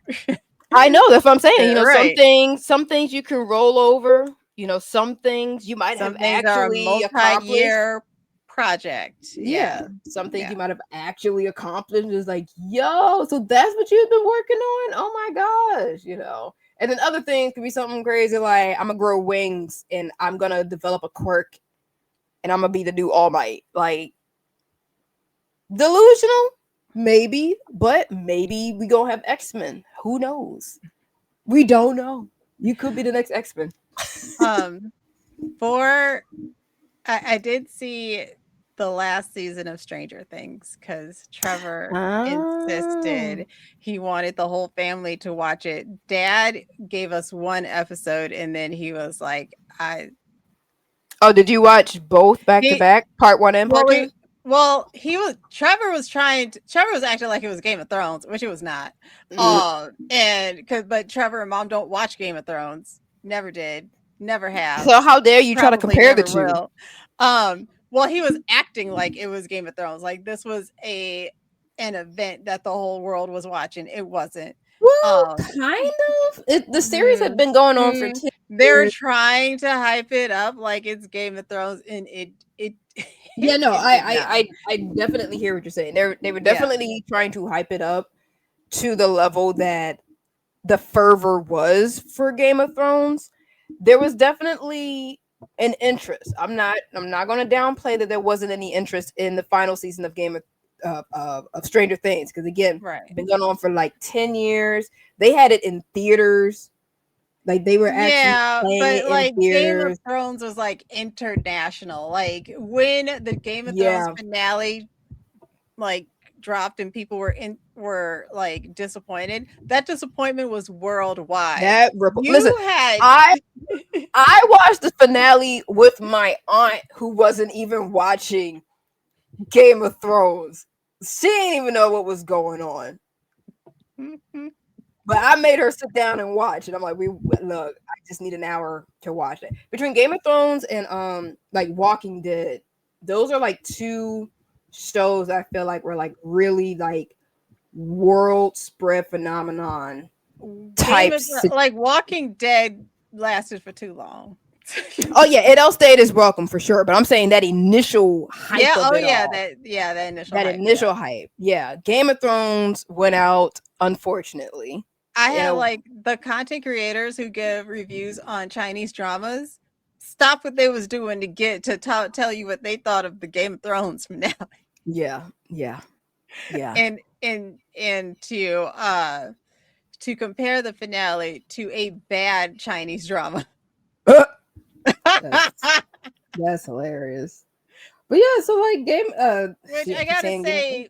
I know that's what I'm saying. You know, Right. some things you can roll over. You know, some things you might have Some things are a actually accomplished. multi-year project. Yeah, Yeah. some things Yeah. you might have actually accomplished. Is like, yo, so that's what you've been working on? Oh my gosh, you know. And then other things could be something crazy like I'm gonna grow wings and I'm gonna develop a quirk and I'm gonna be the new All Might. Like delusional, maybe, but maybe we gonna have X-Men. Who knows? We don't know. You could be the next X-Men. Um for I did see the last season of Stranger Things because Trevor Oh. insisted he wanted the whole family to watch it. Dad gave us one episode and then he was like, I Oh, did you watch both back to he back, part one and well part we two? he was Trevor was acting like it was Game of Thrones, which it was not. Mm. And cause but Trevor and mom don't watch Game of Thrones. Never did, never have, So how dare you try to probably compare the never two? will. Well, he was acting like it was Game of Thrones, like this was an event that the whole world was watching. It wasn't. Well, Um, kind of. The series had hmm, been going on for hmm. 10 They're years. trying to hype it up like it's Game of Thrones, and it Yeah, no, it did not. I definitely hear what you're saying. They were Yeah, definitely trying to hype it up to the level that the fervor was for Game of Thrones. There was definitely an interest. I'm not going to downplay that there wasn't any interest in the final season of of Stranger Things because again, right. it's been going on for like 10 years. They had it in theaters. Like they were actually Yeah, playing but it in like Game of theaters. Thrones was like international. Like when the Game of Thrones Yeah. finale like dropped and people were like disappointed, that disappointment was worldwide. Listen, You had I I watched the finale with my aunt who wasn't even watching Game of Thrones. She didn't even know what was going on. But I made her sit down and watch it. I'm like, we look, I just need an hour to watch it. Between Game of Thrones and like Walking Dead, those are like two shows I feel like were like really like world spread phenomenon types. Like Walking Dead lasted for too long. Oh yeah, it all stayed as welcome for sure. But I'm saying that initial hype Yeah, of oh it all, yeah, that initial that hype, yeah. initial hype, yeah. Game of Thrones went out unfortunately. I You have know, like the content creators who give reviews on Chinese dramas stop what they was doing to get to tell you what they thought of the Game of Thrones finale, yeah, yeah, yeah. and to compare the finale to a bad Chinese drama. that's that's hilarious. But yeah, so like Which shit, I I keep gotta saying Game of Thrones. say,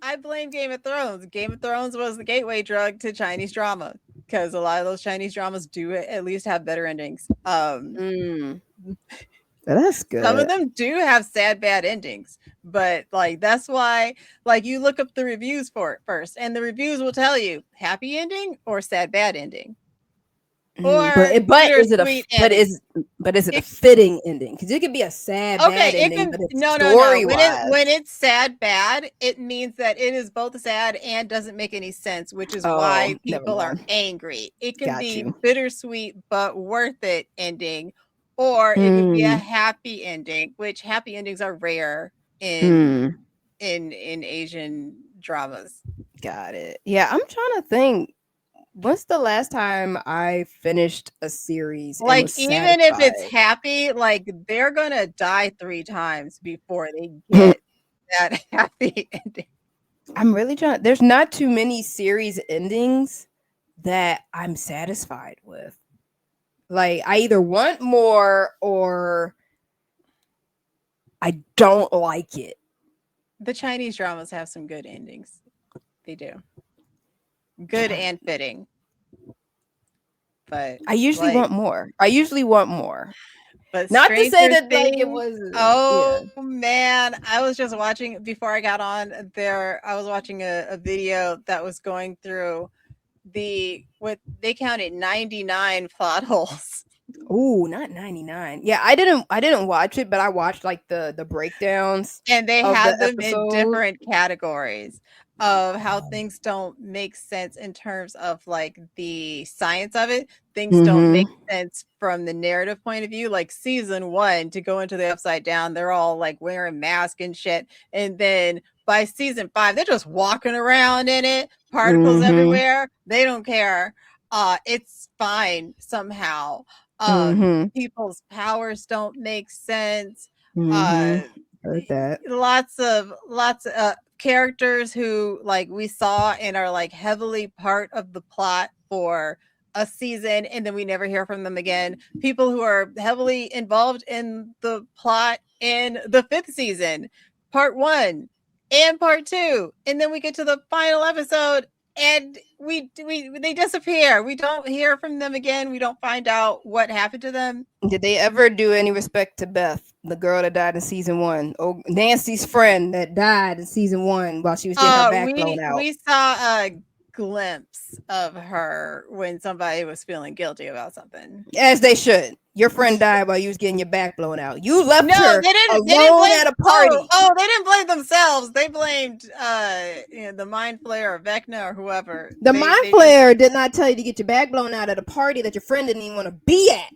I blame Game of Thrones. Game of Thrones was the gateway drug to Chinese drama because a lot of those Chinese dramas do at least have better endings. Mm, that's Some of good. them do have sad bad endings, but like that's why like you look up the reviews for it first, and the reviews will tell you happy ending or sad bad ending Mm, or bittersweet ending. but is it a It fitting ending? Because it could be a sad Okay, bad it ending, can but it's no. story When wise. it's sad bad, it means that it is both sad and doesn't make any sense, which is Oh, why never people are mind. angry. It can Got be you. bittersweet but worth it ending, or it could be a Mm, happy ending, which happy endings are rare in mm, Asian dramas. got it. Yeah, I'm trying to think. When's the last time I finished a series and Like was even if it's satisfied? happy, like they're gonna die 3 times before they get that happy ending. I'm really trying. There's not too many series endings that I'm satisfied with. Like I either want more or I don't like it. The Chinese dramas have some good endings. They do. Good and fitting. But I usually like want more. I usually want more. but Not to say Stranger that like it Things, was yeah. oh man, I was just watching before I got on there. I was watching a video that was going through what they counted 99 plot holes. Oh, not 99. Yeah, I didn't watch it, but I watched like the breakdowns And they of the had them in episodes. different categories of how things don't make sense in terms of like the science of it. Things don't make Mhm. sense from the narrative point of view. Like season one, to go into the upside down, they're all like wearing masks and shit. And then by season five, they're just walking around in it, particles Mhm. everywhere. They don't care. It's fine somehow. Mhm. People's powers don't make sense. Uh Mhm. Heard that. lots of characters who like we saw and are like heavily part of the plot for a season and then we never hear from them again. People who are heavily involved in the plot in the fifth season, part one and part two, and then we get to the final episode and we they disappear. We don't hear from them again. We don't find out what happened to them. Did they ever do any respect to Beth, the girl that died in season one? Oh, Nancy's friend that died in season one while she was getting her back blown out. We saw a glimpse of her when somebody was feeling guilty about something. As they should. Your friend died while you was getting your back blown out. You left No, her they didn't alone blame. at a party. They didn't blame themselves. They blamed the Mind Flayer or Vecna or whoever. The mind They just flayer did not tell you to get your back blown out at a party that your friend didn't even want to be at.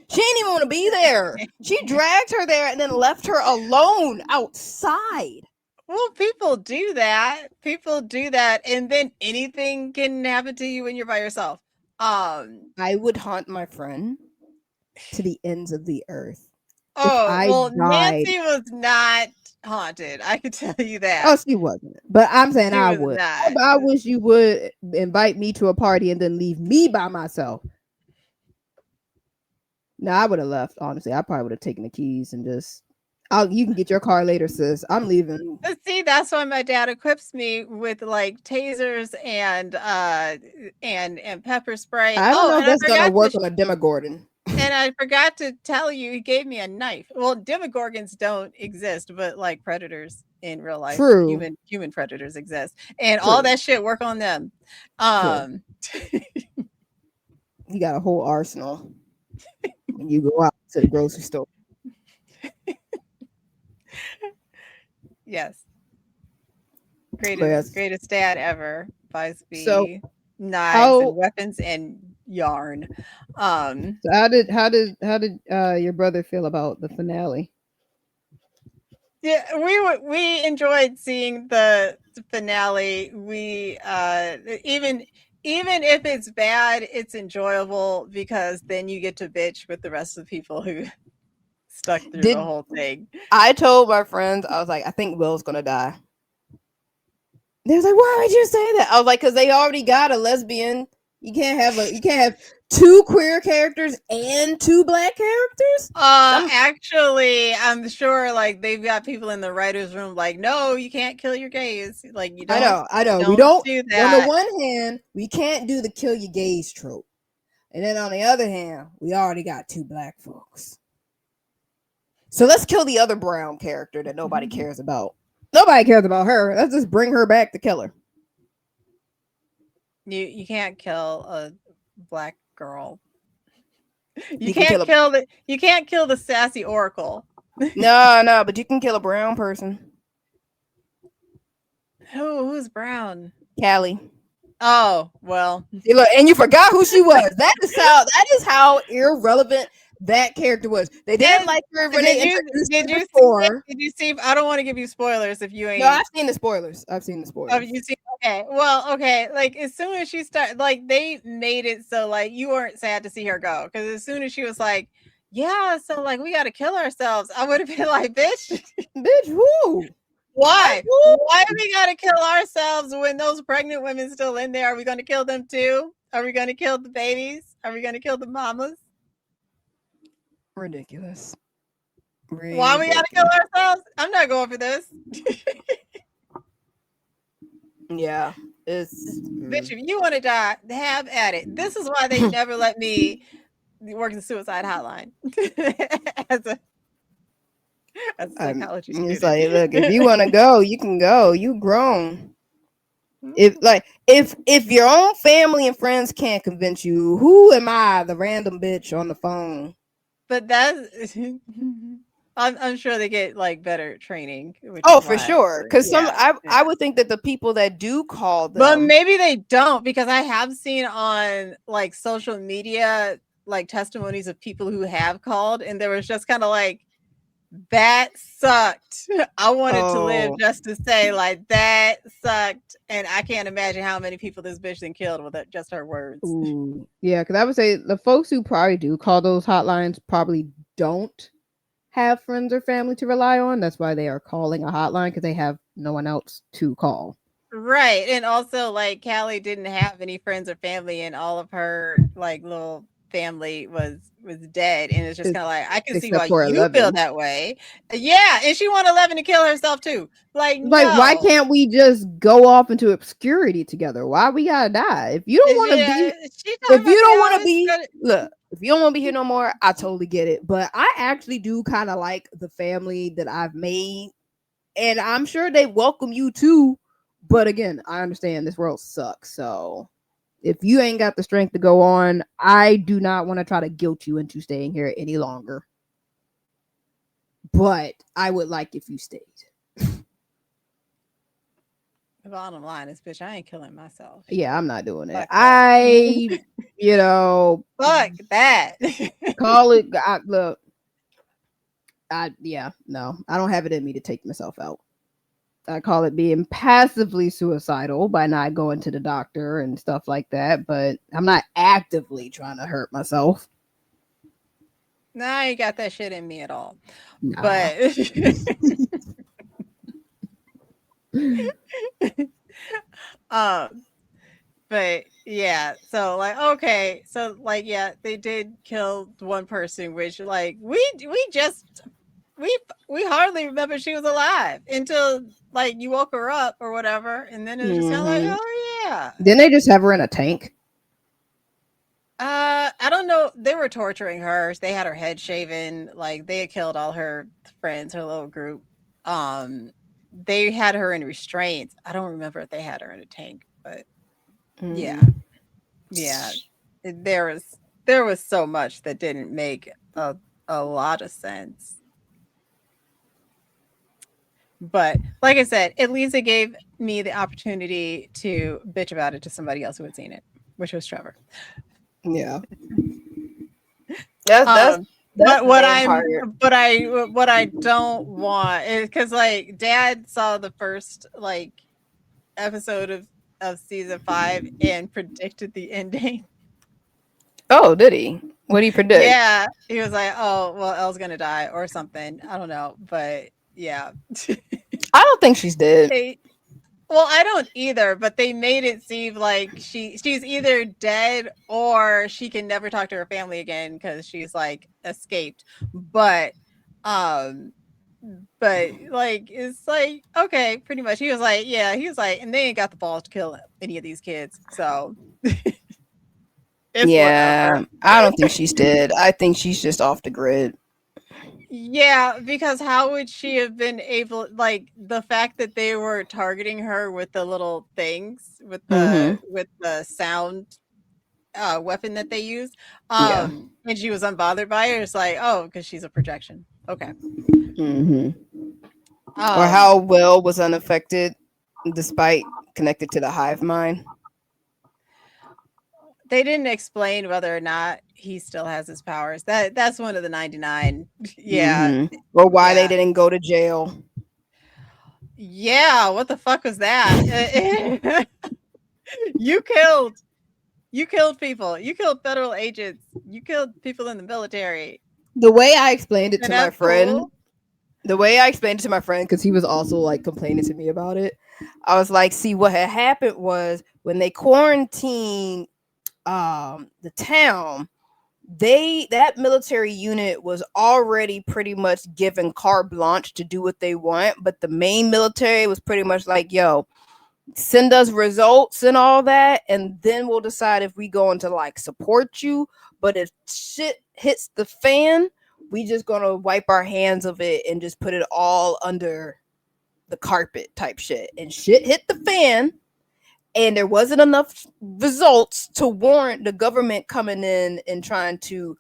She didn't even want to be there. She dragged her there and then left her alone outside. well, people do that. People do that, and then anything can happen to you when you're by yourself. Um. I would haunt my friend to the ends of the earth. If Oh I well, died, Nancy was not haunted. I can tell you oh, that she wasn't. But I'm saying she I was would. not. I wish you would invite me to a party and then leave me by myself. No, I would have left. Honestly, I probably would have taken the keys and just. I'll. You can get your car later, sis. I'm leaving. But see, that's why my dad equips me with like tasers and pepper spray. I don't Oh, know if and that's gonna work on a Demogorgon. I forgot to tell you, he gave me a knife. Well, demogorgons don't exist, but like predators in real life, True. human predators exist, and all True. that shit work on them. True. Um, You got a whole arsenal when you go out to the grocery store. yes, But yes. greatest dad ever buys So me knives and how weapons and yarn. Um, so how did your brother feel about the finale? Yeah, we enjoyed seeing the finale. We even if it's bad, it's enjoyable because then you get to bitch with the rest of the people who stuck through the Did whole thing. I told my friends I was like, I think Will's gonna die. They was like, why would you say that? I was like, because they already got a lesbian. You can't have two queer characters and two black characters. Some Actually, I'm sure like they've got people in the writers' room like, no, you can't kill your gays. Like I you know. We don't don't. do On the that. one hand, we can't do the kill your gays trope, and then on the other hand, we already got two black folks. So let's kill the other brown character that nobody cares about. Nobody cares about her. Let's just bring her back to kill her. You can't kill a black girl. You can kill a You can't kill the sassy oracle. no, but you can kill a brown person. Who's brown? Callie. Oh, well. See, look, and you forgot who she was. That is how irrelevant that character was. They didn't And like her when they introduced her did you see it? before. Did you see? I don't want to give you spoilers if you No, ain't. I've seen the spoilers. I've seen the Oh, spoilers. you see? Okay. Well, okay. Like as soon as she started, like they made it so like you weren't sad to see her go because as soon as she was like, "Yeah, so like we got to kill ourselves," I would have been like, "Bitch, Bitch, who? why? Who? Why do we got to kill ourselves when those pregnant women still in there? Are we going to kill them too? Are we going to kill the babies? Are we going to kill the mamas?" Ridiculous. Why we gotta kill Ridiculous. ourselves? I'm not going for this. Yeah. It's Bitch, if you want to die, have at it. This is why they never let me work the suicide hotline as a as a psychology it's student. like, look, if you want to go, you can go. You grown. If your own family and friends can't convince you, who am I, the random bitch on the phone? But that's I'm sure they get like better training, which is Oh, for why. sure. Because Yeah, I yeah. would think that the people that do call But them. maybe they don't because I have seen on like social media like testimonies of people who have called and there was just kind of like that sucked. I wanted to live Oh, just to say like that sucked and I can't imagine how many people this bitch then killed with just her words. ooh, yeah. Because I would say the folks who probably do call those hotlines probably don't have friends or family to rely on. That's why they are calling a hotline because they have no one else to call. Right, and also, like, Callie didn't have any friends or family, and all of her, like, little family was dead, and it's just It's, kinda like, I can see why except for you feel 11. that way. Yeah, and she wanted 11 to kill herself too. Like, Like, why no. can't we just go off into obscurity together? Why we gotta die? If you don't And want to be, she talking if you about don't say, want "Oh, to it's be, gonna." look, if you don't want to be here no more, I totally get it. But I actually do kind of like the family that I've made, and I'm sure they welcome you too. But again, I understand this world sucks. So if you ain't got the strength to go on, I do not want to try to guilt you into staying here any longer. But I would like if you stayed. The bottom line is, bitch, I ain't killing myself. Yeah, Shit. I'm not doing it. Fuck that. You know, Fuck that. call it. Look, yeah, no, I don't have it in me to take myself out. I call it being passively suicidal by not going to the doctor and stuff like that, but I'm not actively trying to hurt myself. Nah, I ain't got that shit in me at all. Nah. But um but yeah, so like okay, so like yeah, they did kill one person, which like we just we we hardly remember she was alive until like you woke her up or whatever, and then it was just kind of like, Hmm. oh yeah. Didn't they just have her in a tank? I don't know. They were torturing her. They had her head shaven. Like they had killed all her friends, her little group. Um, they had her in restraints. I don't remember if they had her in a tank, but yeah, Mm. yeah. There was so much that didn't make a lot of sense. But like I said, at least it gave me the opportunity to bitch about it to somebody else who had seen it, which was Trevor. Yeah, that's that's Um, that's but the main part. what I don't want is because like Dad saw the first like episode of season 5 and predicted the ending. Oh, did he? What do you predict? Yeah, he was like, "Oh, well, Elle's gonna die or something." I don't know, but yeah. I don't think she's dead. They Well, I don't either, but they made it seem like she's either dead or she can never talk to her family again because she's like escaped. But um but like it's like okay, pretty much. He was like, yeah, he was like, and they ain't got the balls to kill any of these kids. So it's Yeah, whatever. I don't think she's dead. I think she's just off the grid. Yeah, because how would she have been able like the fact that they were targeting her with the little things Mm-hmm. with the sound weapon that they use. Yeah. And she was unbothered by it. It's like, oh, because she's a projection. Okay. Mm-hmm. Or Um, how Will was unaffected despite connected to the hive mind. they didn't explain whether or not he still has his powers. That's one of the 99. Yeah. Mm-hmm. Or why they Yeah. didn't go to jail. Yeah. What the fuck was that? you killed you killed people. You killed federal agents. You killed people in the military. The way I explained it And to my that's friend, cool. because he was also like complaining to me about it. I was like, see, what had happened was when they quarantined the town, that military unit was already pretty much given carte blanche to do what they want, but the main military was pretty much like, yo, send us results and all that, and then we'll decide if we going to like support you. But if shit hits the fan, we just gonna wipe our hands of it and just put it all under the carpet type shit. And shit hit the fan, and there wasn't enough results to warrant the government coming in and trying to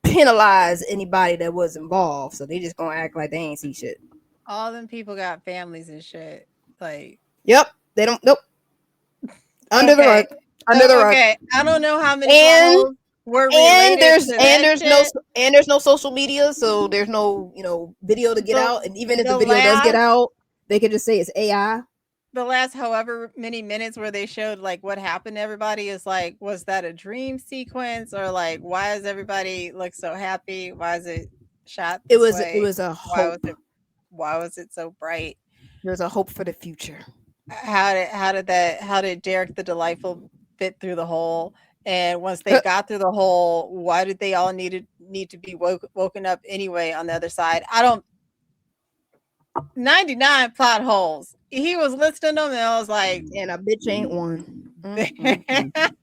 penalize anybody that was involved. So they just gonna act like they ain't see shit. All them people got families and shit. Like, Yep, they don't. Nope, under the rug, okay. under the rug. Okay. I don't know how many plot And holes were and related there's to and that there's no shit. and there's no social media, so there's no video to get The out. And even if the the video does get last out, they can just say it's AI. the last however many minutes where they showed like what happened to everybody is like, was that a dream sequence, or like, why is everybody look so happy? Why is it shot It this was it way? was a Why was hope. it why was it so bright? There's a hope for the future. How did Derek the Delightful fit through the hole? And once they got through the hole, why did they all need to be woken up anyway on the other side? I don't 99 plot holes. He was listing them, and I was like, And a bitch ain't one. Mm.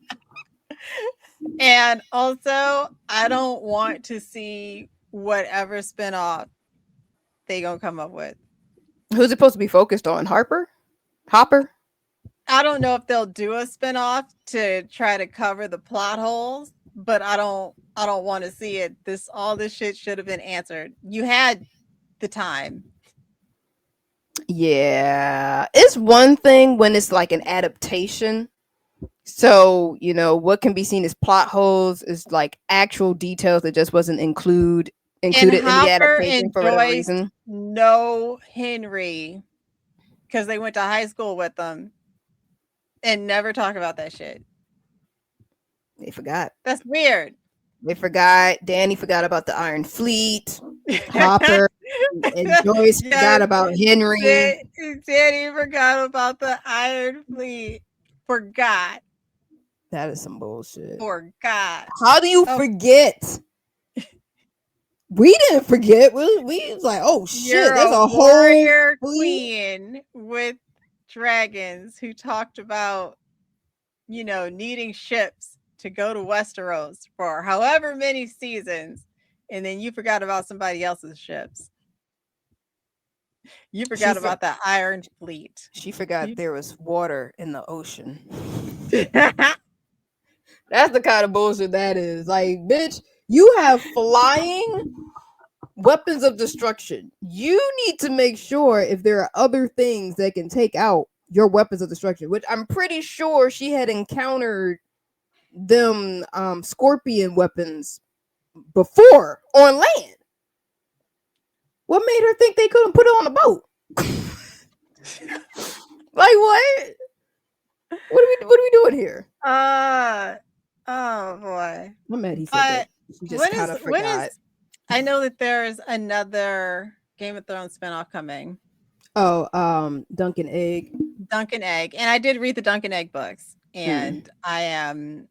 and also, I don't want to see whatever spinoff they gonna come up with. Who's it supposed to be focused on? Hopper? I don't know if they'll do a spinoff to try to cover the plot holes, but I don't want to see it. All this shit should have been answered. You had the time. Yeah, it's one thing when it's like an adaptation. So what can be seen as plot holes is like actual details that just wasn't And included in the Hopper adaptation and for whatever Joyce reason. know Henry because they went to high school with them and never talk about that shit. They forgot. That's weird. They forgot. Danny forgot about the Iron Fleet. Hopper and Joyce Yes, forgot about Henry. Danny forgot about the Iron Fleet. Forgot. That is some bullshit. Forgot. How do you Oh, forget? We didn't forget. We was like, oh shit, you're there's a a whole warrior fleet. queen with dragons who talked about, needing ships to go to Westeros for however many seasons, and then you forgot about somebody else's ships. You She forgot for, about the Iron Fleet. she forgot You there was water in the ocean. That's the kind of bullshit that is. Like, bitch, you have flying weapons of destruction. You need to make sure if there are other things that can take out your weapons of destruction, which I'm pretty sure she had encountered them scorpion weapons before on land. What made her think they couldn't put it on a boat? Like what? What are we doing here? oh boy. I'm mad he said that. But She just kind of when forgot. is I know that there's another Game of Thrones spinoff coming. Oh, Duncan Egg. Duncan Egg. And I did read the Duncan Egg books. Mm. And I am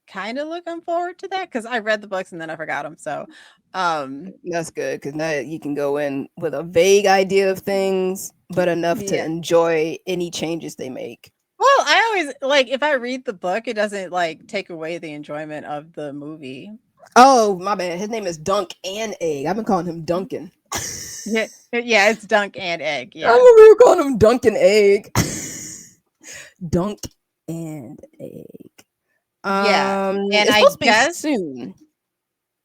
kind of looking forward to that because I read the books and then I forgot them. So That's good because now you can go in with a vague idea of things, but enough to yeah. enjoy any changes they make. Well, I always like if I read the book, it doesn't like take away the enjoyment of the movie. Oh, my bad. His name is Dunk and Egg. I've been calling him Duncan. Yeah, it's Dunk and Egg. I Yeah. remember you calling him Duncan Egg. Dunk and Egg. Yeah. And It's I supposed to be guess soon.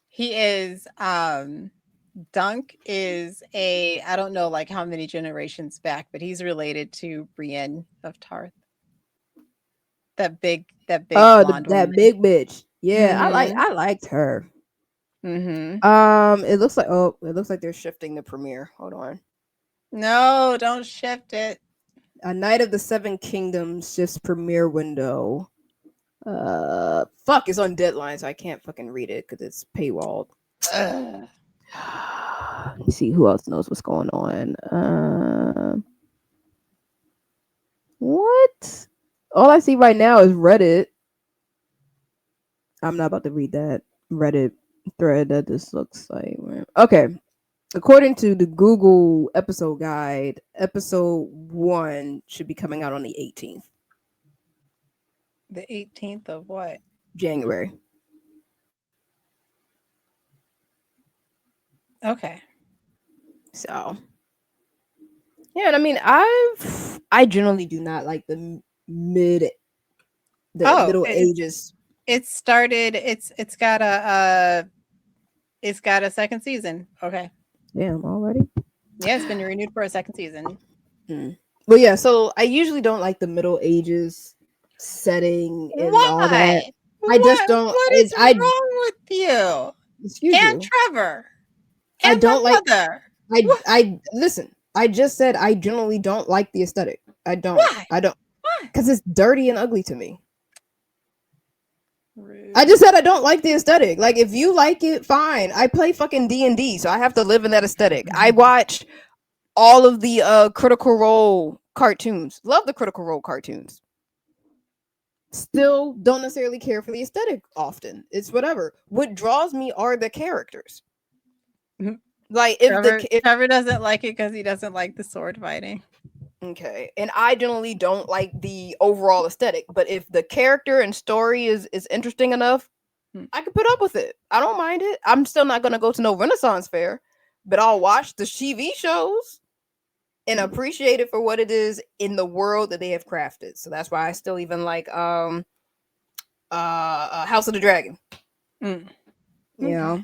he is Dunk is I don't know like how many generations back, but he's related to Brienne of Tarth. That big Oh, blonde that woman. big bitch. Yeah, Mhm. I liked her. Mhm. It looks like they're shifting the premiere. Hold on. No, don't shift it. A Night of the Seven Kingdoms shifts premiere window. Fuck, it's on deadline, so I can't fucking read it because it's paywalled. Ugh. Let me see who else knows what's going on. What? All I see right now is Reddit. I'm not about to read that. Reddit thread that this looks like. Okay. According to the Google episode guide, episode 1 should be coming out on the 18th The 18th of what? January. Okay. So, yeah, and I mean, I generally do not like mid the Oh, middle ages. it started. It's got a second season. Okay. Damn, already. Yeah, it's been renewed for a second season. But yeah, so I usually don't like the Middle Ages setting and all that. Why? I just don't. What is I wrong with you? excuse And you. Trevor. I And my don't like. mother. I listen. I just said I generally don't like the aesthetic. I don't. Why? I don't Why? because it's dirty and ugly to me. Rude. I just said I don't like the aesthetic. Like if you like it, fine. I play fucking D&D, so I have to live in that aesthetic. I watched all of the Critical Role cartoons. Love the Critical Role cartoons. Still don't necessarily care for the aesthetic often. It's whatever. What draws me are the characters. Like if Trevor doesn't like it because he doesn't like the sword fighting. okay, and I generally don't like the overall aesthetic, but if the character and story is interesting enough, I can put up with it. I don't mind it. I'm still not gonna go to no Renaissance fair, but I'll watch the TV shows and appreciate it for what it is in the world that they have crafted. So that's why I still even like House of the Dragon. You know,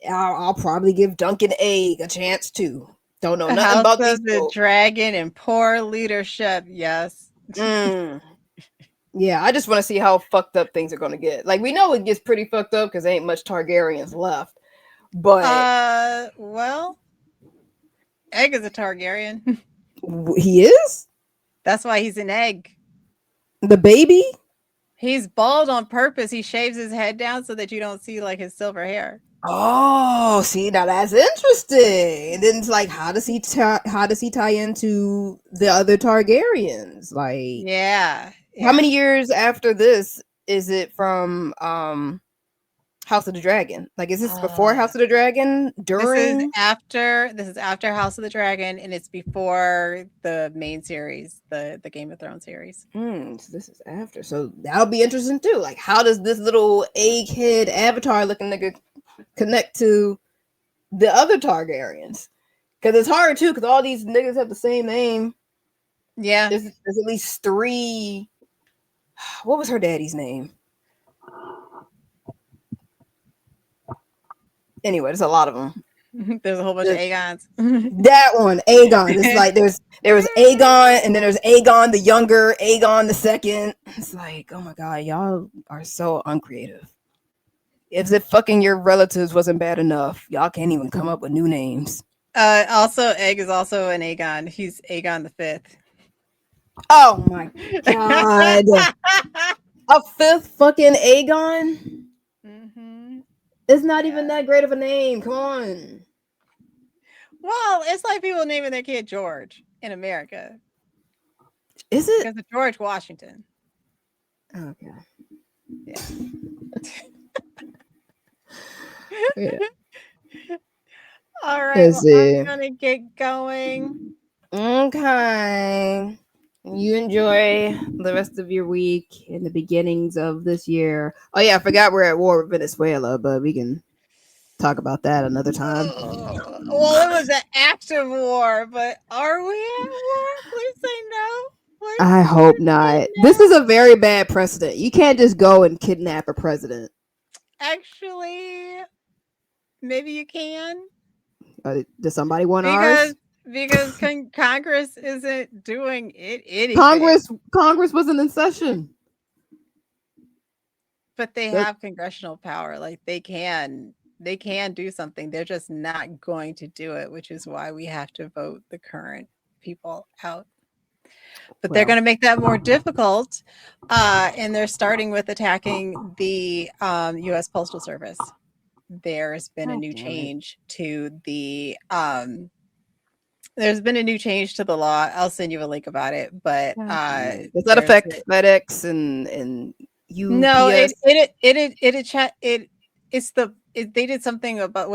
I'll probably give Duncan Egg a chance too. Don't know nothing about House these of the Dragon and poor leadership. Yes. Yeah, I just want to see how fucked up things are going to get. Like we know it gets pretty fucked up because ain't much Targaryens left. But well, Egg is a Targaryen. He is? That's why he's an egg. The baby? He's bald on purpose. He shaves his head down so that you don't see like his silver hair. Oh, see, now that's interesting. And then it's like, how does he tie into the other Targaryens? Like, yeah. How many years after this is it from House of the Dragon? Like, is this before House of the Dragon? During? This is after House of the Dragon, and it's before the main series, the Game of Thrones series. So this is after. So that'll be interesting too. Like, how does this little egghead avatar looking nigga connect to the other Targaryens? Because it's hard too, because all these niggas have the same name. Yeah. There's at least 3. What was her daddy's name? Anyway, there's a lot of them. There's a whole bunch of Aegons. That one, Aegon. It's like there was Aegon, and then there's Aegon the younger, Aegon the second. It's like, oh my god, y'all are so uncreative. If fucking your relatives wasn't bad enough, y'all can't even come up with new names. Also, Egg is also an Aegon. He's Aegon the 5th. Oh my god. A 5th fucking Aegon? It's not even that great of a name. Come on. Well, it's like people naming their kid George in America. Is it? Because of George Washington. Okay. Yeah. Yeah. All right. Well, I'm gonna get going. Okay. You enjoy the rest of your week and the beginnings of this year. Oh yeah, I forgot we're at war with Venezuela, but we can talk about that another time. Well, it was an active war, but are we at war? Please say no. Please I hope not. No. This is a very bad precedent. You can't just go and kidnap a president. Actually, maybe you can. Does somebody want ours? Because Congress isn't doing anything. Congress wasn't in session. But they have congressional power. Like they can do something. They're just not going to do it, which is why we have to vote the current people out. But they're going to make that more difficult. And they're starting with attacking the U.S. Postal Service. There's been a new change to the there's been a new change to the law. I'll send you a link about it. But does that affect FedEx and UPS? No, it they did something about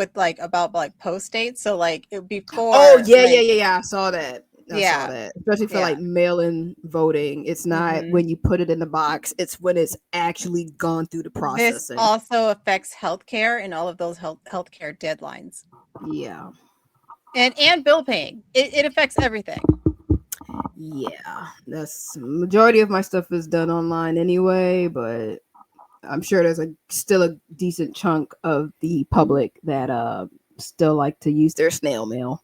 like post dates. So like Oh before yeah, yeah, like yeah, yeah. I saw that. I saw yeah, that. Especially for yeah. like mail-in voting. It's not Hmm. when you put it in the box. It's when it's actually gone through the This processing. also affects healthcare and all of those healthcare deadlines Yeah. and bill paying. It affects everything. Yeah. That's majority of my stuff is done online anyway, but I'm sure there's still a decent chunk of the public that still like to use their snail mail.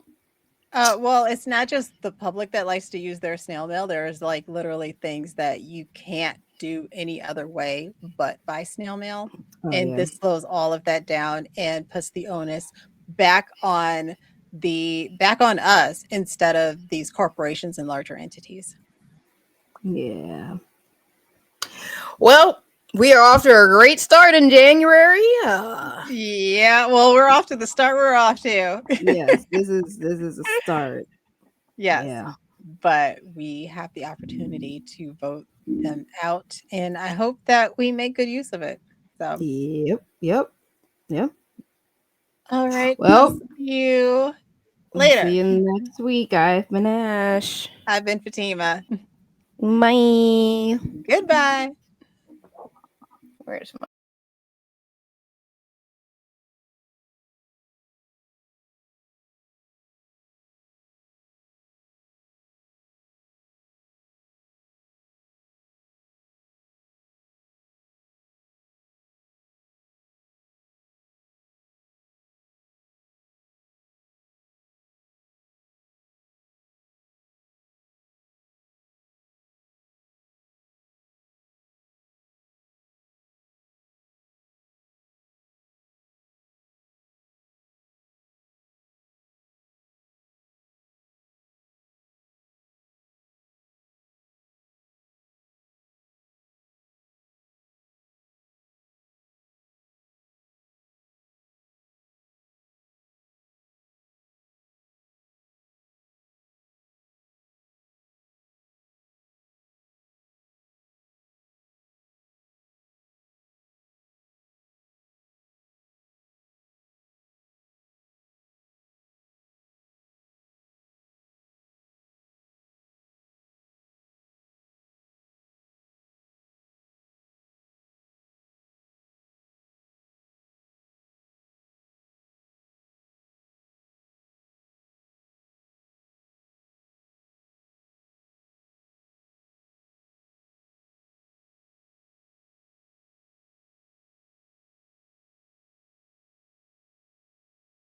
Well, it's not just the public that likes to use their snail mail. There's like literally things that you can't do any other way but by snail mail. Oh And yeah. this slows all of that down and puts the onus back on back on us instead of these corporations and larger entities. Yeah. Well, we are off to a great start in January. Yeah, well, we're off to the start we're off to. Yes, this is a start. Yes, Yeah. but we have the opportunity to vote them out, and I hope that we make good use of it. So, Yep. Yep. Yep. all right, I'll Well, see you we'll see later. you next week. I've been Ash. I've been Fatima. Bye. Goodbye. Where's my